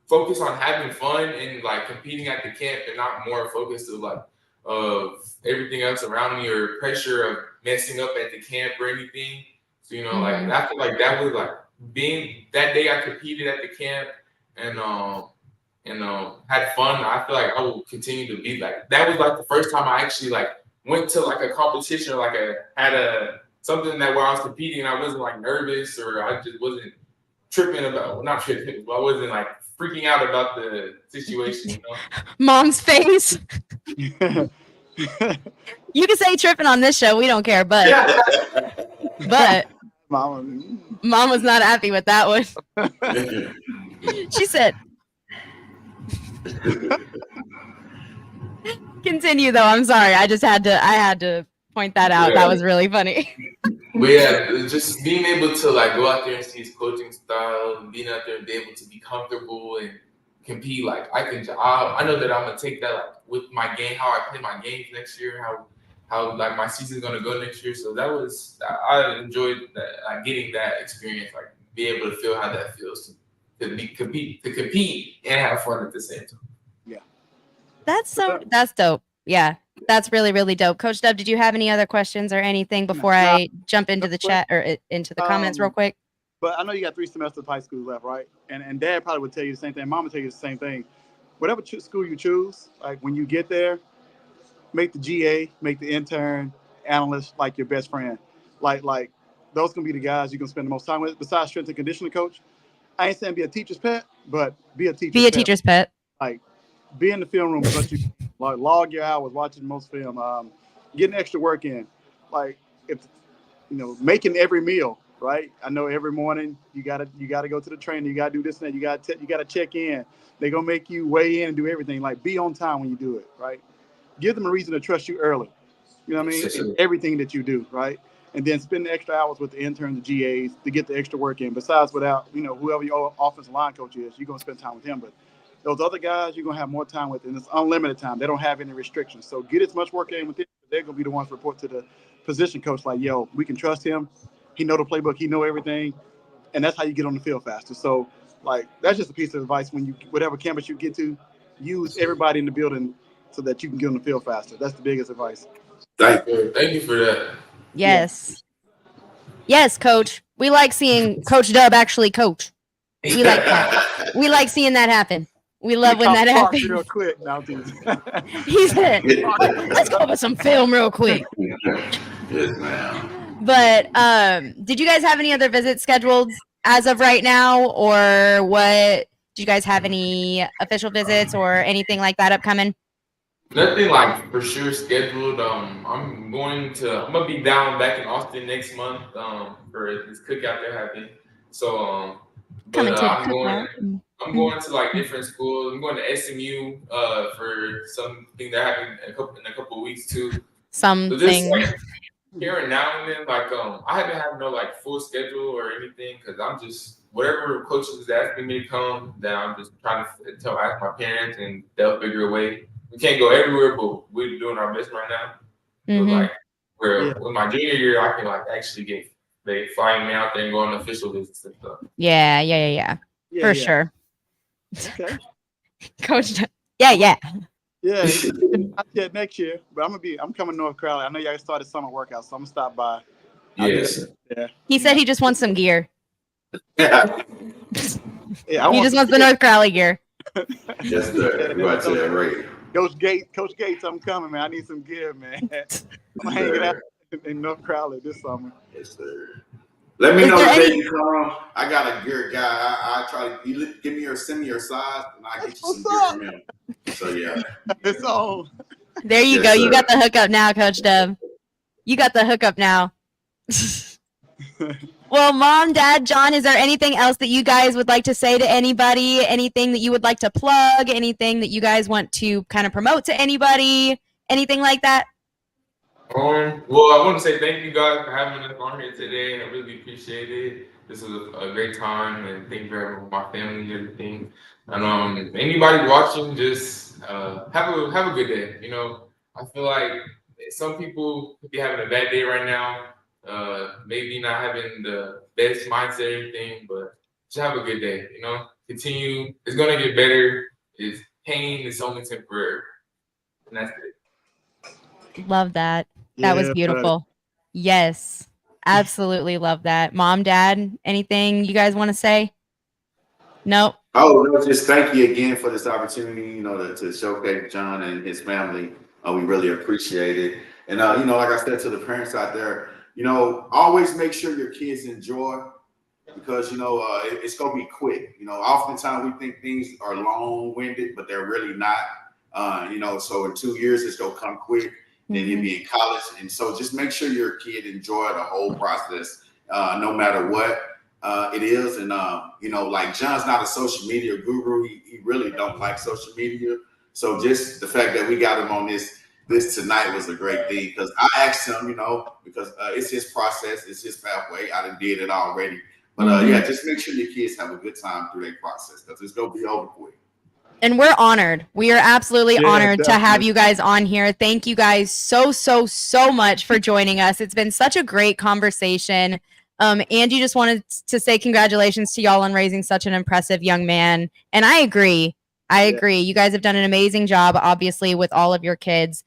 focused on having fun and like competing at the camp and not more focused of everything else around me or pressure of messing up at the camp or anything. So, you know, like I feel like that was like being that day I competed at the camp and had fun. I feel like I will continue to be like that. Was like the first time I actually like went to like a competition, or like something that where I was competing and I wasn't like nervous or I just wasn't not tripping, but I wasn't like freaking out about the situation, you know? Mom's face. You can say tripping on this show, we don't care, but Mom was not happy with that one. She said continue though. I'm sorry. I had to point that out. That was really funny. But yeah, just being able to like go out there and see his coaching style and being out there and be able to be comfortable and compete. Like I know that I'm gonna take that like with my game, how I play my games next year, how like my season's gonna go next year. So I enjoyed that, like getting that experience, like be able to feel how that feels to compete and have fun at the same time. Yeah. That's dope. Yeah. That's really, really dope. Coach Dub, did you have any other questions or anything before I jump into the chat or into the comments real quick? But I know you got 3 semesters of high school left, right? And Dad probably would tell you the same thing. Mom would tell you the same thing. Whatever school you choose, like when you get there, make the GA, make the intern, analyst like your best friend. Like those gonna be the guys you're gonna spend the most time with. Besides strength and conditioning coach, I ain't saying be a teacher's pet, but be a teacher's pet. Like be in the film room, but you like log your hours watching most film, getting extra work in. Like if making every meal, right? I know every morning you gotta go to the trainer, you gotta do this and that, you gotta check in. They're gonna make you weigh in and do everything. Like be on time when you do it, right? Give them a reason to trust you early. You know what I mean? In everything that you do, right? And then spend the extra hours with the interns, the GAs to get the extra work in. Besides, whoever your offensive line coach is, you're gonna spend time with him. But those other guys, you're gonna have more time with, and it's unlimited time. They don't have any restrictions. So get as much work in with them. They're gonna be the ones to report to the position coach, like, yo, we can trust him. He know the playbook. He know everything, and that's how you get on the field faster. So Like that's just a piece of advice when you whatever campus you get to, use everybody in the building so that you can get on the field faster. That's the biggest advice. Thank you. Thank you for that. Yes. Yes, coach. We like seeing Coach Dub actually coach. We like that. We like seeing that happen. We love when that happens. Real quick now, He said, let's go over some film real quick. Yes, ma'am. But did you guys have any other visits scheduled as of right now, or what? Do you guys have any official visits or anything like that upcoming? Nothing like for sure scheduled. I'm gonna be down back in Austin next month for this cookout they're having. So I'm going to like different schools. I'm going to SMU for something they're having in a couple of weeks too. Something. So just like here and now and then, like I haven't had no like full schedule or anything because I'm just whatever coaches is asking me to come. Then I'm just trying to ask my parents and they'll figure a way. We can't go everywhere, but we're doing our best right now. So like with my junior year, I can like actually they flying me out there and go on official visits and stuff. Yeah. For sure. Okay. Coach. Yeah. Yeah, next year. But I'm coming to North Carolina. I know y'all started summer workouts, so I'm gonna stop by. Yes. Yeah. He said he just wants some gear. Yeah. He just wants the North Carolina gear. Yes, sir. You about to that rate. Coach Gates, I'm coming, man. I need some gear, man. I'm hanging out in North Carolina this summer. Yes, sir. Let me know the day you come. I got a gear guy. I try to send me your size, and I get you some gear from him. So yeah, it's on. There you go. Sir. You got the hookup now, Coach Dub. You got the hookup now. Well, Mom, Dad, John, is there anything else that you guys would like to say to anybody? Anything that you would like to plug? Anything that you guys want to kind of promote to anybody? Anything like that? Well, I want to say thank you guys for having us on here today. I really appreciate it. This was a great time, and thank you for having my family and everything. And anybody watching, just have a good day. You know, I feel like some people could be having a bad day right now. Maybe not having the best mindset or anything, but just have a good day. You know, continue. It's gonna get better. It's pain. It's only temporary, and that's it. Love that. That was beautiful. Yes, absolutely love that. Mom, Dad, anything you guys want to say? Nope. Oh, no, just thank you again for this opportunity, you know, to showcase John and his family. We really appreciate it. And, you know, like I said to the parents out there, you know, always make sure your kids enjoy because, you know, it's going to be quick. You know, oftentimes we think things are long-winded, but they're really not. You know, so in 2 years, it's going to come quick. Then you'll be in college. And so just make sure your kid enjoy the whole process, no matter what it is. And, you know, like John's not a social media guru. He really don't like social media. So just the fact that we got him on this tonight was a great thing because I asked him, you know, because it's his process. It's his pathway. I done did it already. But yeah, just make sure your kids have a good time through their process because it's going to be over quick. And we're honored. We are absolutely honored to have you guys on here. Thank you guys so much for joining us. It's been such a great conversation. Angie just wanted to say congratulations to y'all on raising such an impressive young man. And I agree. You guys have done an amazing job, obviously, with all of your kids.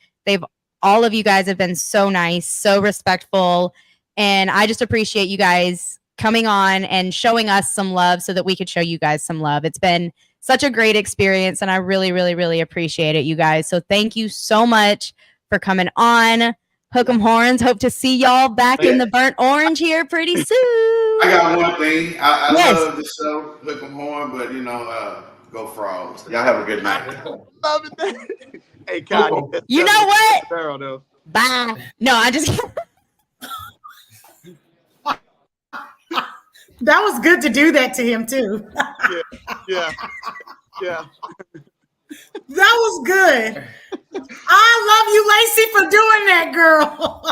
All of you guys have been so nice, so respectful. And I just appreciate you guys coming on and showing us some love so that we could show you guys some love. It's been such a great experience, and I really appreciate it, you guys. So thank you so much for coming on. Hook 'em horns. Hope to see y'all back in the burnt orange here pretty soon. I got one thing. I love the show, Hook 'em horn, but, you know, go frogs. Y'all have a good night. Love it. Hey, Connie. You know what? Barrel, though. Bye. No, I just... That was good to do that to him too. Yeah. That was good. I love you, Lacey, for doing that, girl.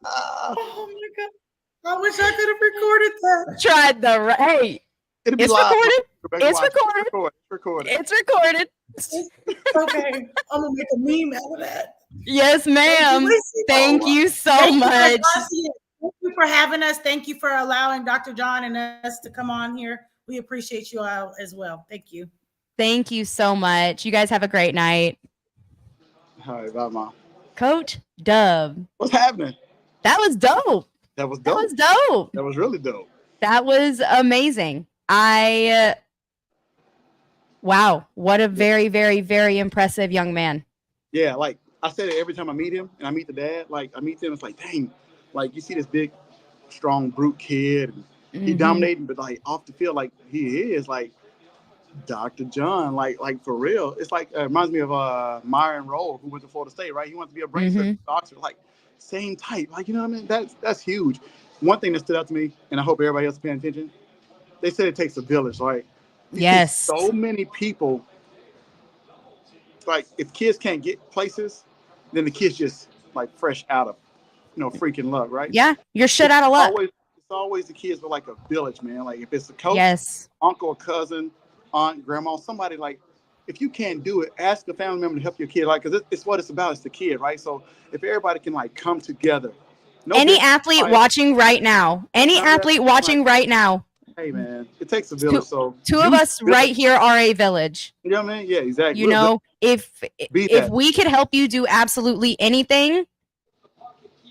Oh my God. I wish I could have recorded that. Tried hey. It'll be it's live. Recorded. It's recorded. Okay. I'm gonna make a meme out of that. Yes, ma'am. Thank you so much. Thank you for having us. Thank you for allowing Dr. John and us to come on here. We appreciate you all as well. Thank you. Thank you so much. You guys have a great night. All right, bye, Mom. Coach Dub. What's happening? That was dope. That was dope. That was dope. That was really dope. That was amazing. Wow, what a very, very, very impressive young man. Yeah, like I said it every time I meet him and I meet the dad. Like I meet them, it's like, dang, like you see this big, strong, brute kid. And he dominating, but like off the field, like he is like Dr. John, like for real. It's like it reminds me of Myron Rolle, who went to Florida State, right? He wants to be a brain surgeon, Oxford, like same type, like you know what I mean? That's huge. One thing that stood out to me, and I hope everybody else is paying attention. They said it takes a village, right? Yes. So many people. Like if kids can't get places, then the kids just like fresh out of, freaking luck, right? Yeah, you're shit out of luck. It's always the kids with like a village, man. Like if it's a coach, uncle, cousin, aunt, grandma, somebody like. If you can't do it, ask a family member to help your kid, like, because it's what it's about. It's the kid, right? So if everybody can like come together. Any athlete watching right now, Hey man, it takes a village. So two of us right here are a village. You know what I mean? Yeah, exactly. You know, if we could help you do absolutely anything,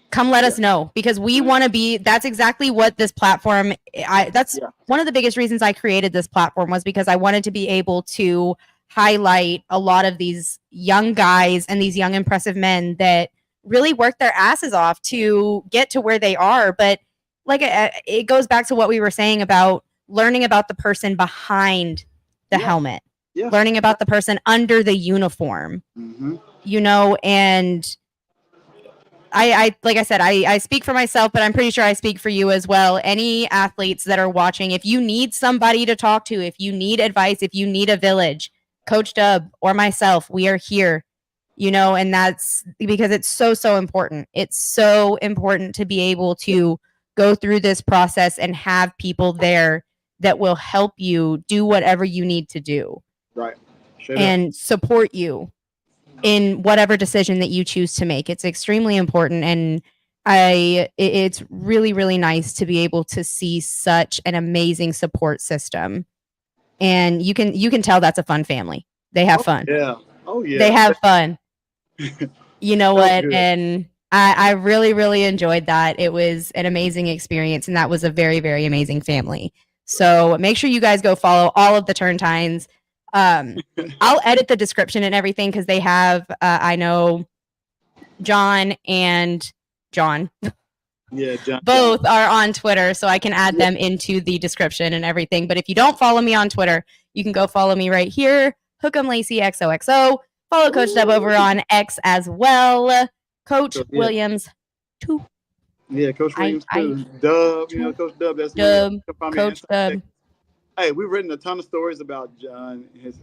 come let us know, because we want to be. That's exactly what this platform. That's one of the biggest reasons I created this platform, was because I wanted to be able to highlight a lot of these young guys and these young impressive men that really work their asses off to get to where they are. But like it goes back to what we were saying about learning about the person behind the helmet, learning about the person under the uniform, and I like I said, I speak for myself, but I'm pretty sure I speak for you as well. Any athletes that are watching, if you need somebody to talk to, if you need advice, if you need a village, Coach Dub or myself, we are here, and that's because it's so important. It's so important to be able to go through this process and have people there that will help you do whatever you need to do. Right. And support you in whatever decision that you choose to make. It's extremely important. And it's really, really nice to be able to see such an amazing support system. And you can tell that's a fun family. They have fun. Yeah. Oh yeah. They have fun. You know what? Good. And I really, really enjoyed that. It was an amazing experience, and that was a very, very amazing family. So make sure you guys go follow all of the Turntines. I'll edit the description and everything, because they have, I know, John and John. Yeah, John. Both are on Twitter, so I can add them into the description and everything. But if you don't follow me on Twitter, you can go follow me right here. Hook'em Lacey XOXO. Follow Coach Dub over on X as well. Coach Williams 2. Yeah, Coach Williams 2. Dub, Coach Dub. That's Dub. Coach Dub. Hey, we've written a ton of stories about John, his,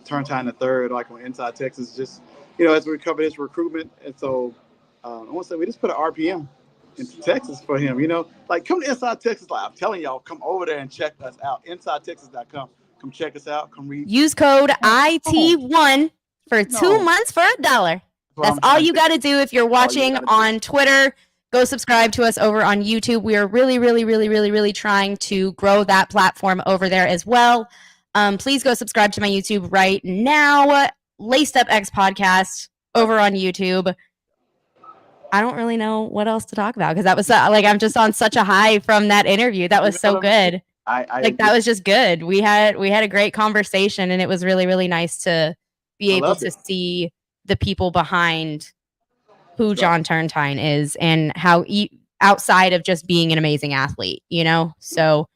Turntine III, like on Inside Texas, just, as we cover his recruitment. And so I want to say we just put an RPM into Texas for him, like come to Inside Texas. Like I'm telling y'all, come over there and check us out. InsideTexas.com. Come check us out. Come read. Use code IT1 for 2 months for $1. That's all you got to do. If you're watching on Twitter, go subscribe to us over on YouTube. We are really, really, really, really, really trying to grow that platform over there as well. Please go subscribe to my YouTube right now. Laced Up X Podcast over on YouTube. I don't really know what else to talk about, because that was I'm just on such a high from that interview. That was so good. That was just good. We had a great conversation, and it was really, really nice to be able to see the people behind who John Turntine is, and how outside of just being an amazing athlete, So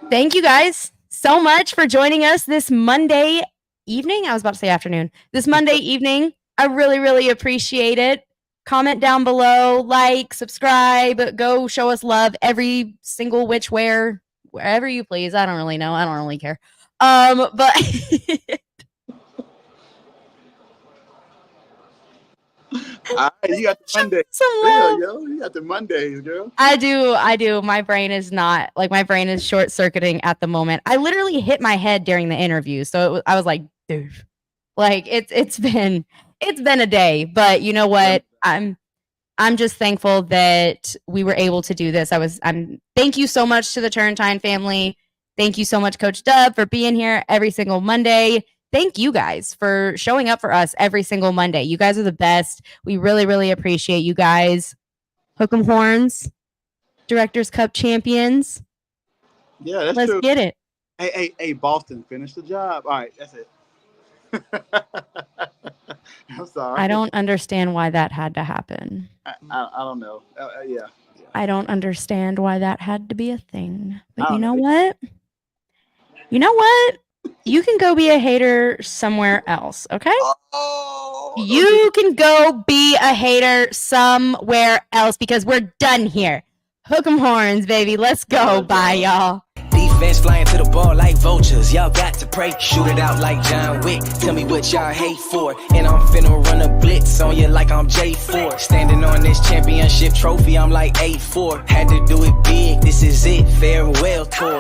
thank you guys so much for joining us this Monday evening. I was about to say afternoon. This Monday evening. I really, really appreciate it. Comment down below, like, subscribe, go show us love every single which wherever you please. I don't really know. I don't really care. But you got the Mondays. You got the Mondays, girl. I do. My brain is not my brain is short circuiting at the moment. I literally hit my head during the interview, so I was like, dude, it's been it's been a day, but you know what? I'm just thankful that we were able to do this. Thank you so much to the Turntine family. Thank you so much, Coach Dub, for being here every single Monday. Thank you guys for showing up for us every single Monday. You guys are the best. We really, really appreciate you guys. Hook 'em horns, Directors Cup champions. Yeah, that's Let's true. get it. Hey, Boston, finish the job. All right, that's it. I'm sorry. I don't understand why that had to happen. I don't know. Yeah. I don't understand why that had to be a thing. But you know what? You know what? You can go be a hater somewhere else, okay? You can go be a hater somewhere else because we're done here. Hook 'em horns, baby. Let's go. Bye, y'all. Defense flying to the ball like vultures. Y'all got to pray. Shoot it out like John Wick. Tell me what y'all hate for. And I'm finna run a blitz on you like I'm J4. Standing on this championship trophy, I'm like 8-4. Had to do it big. This is it. Farewell tour.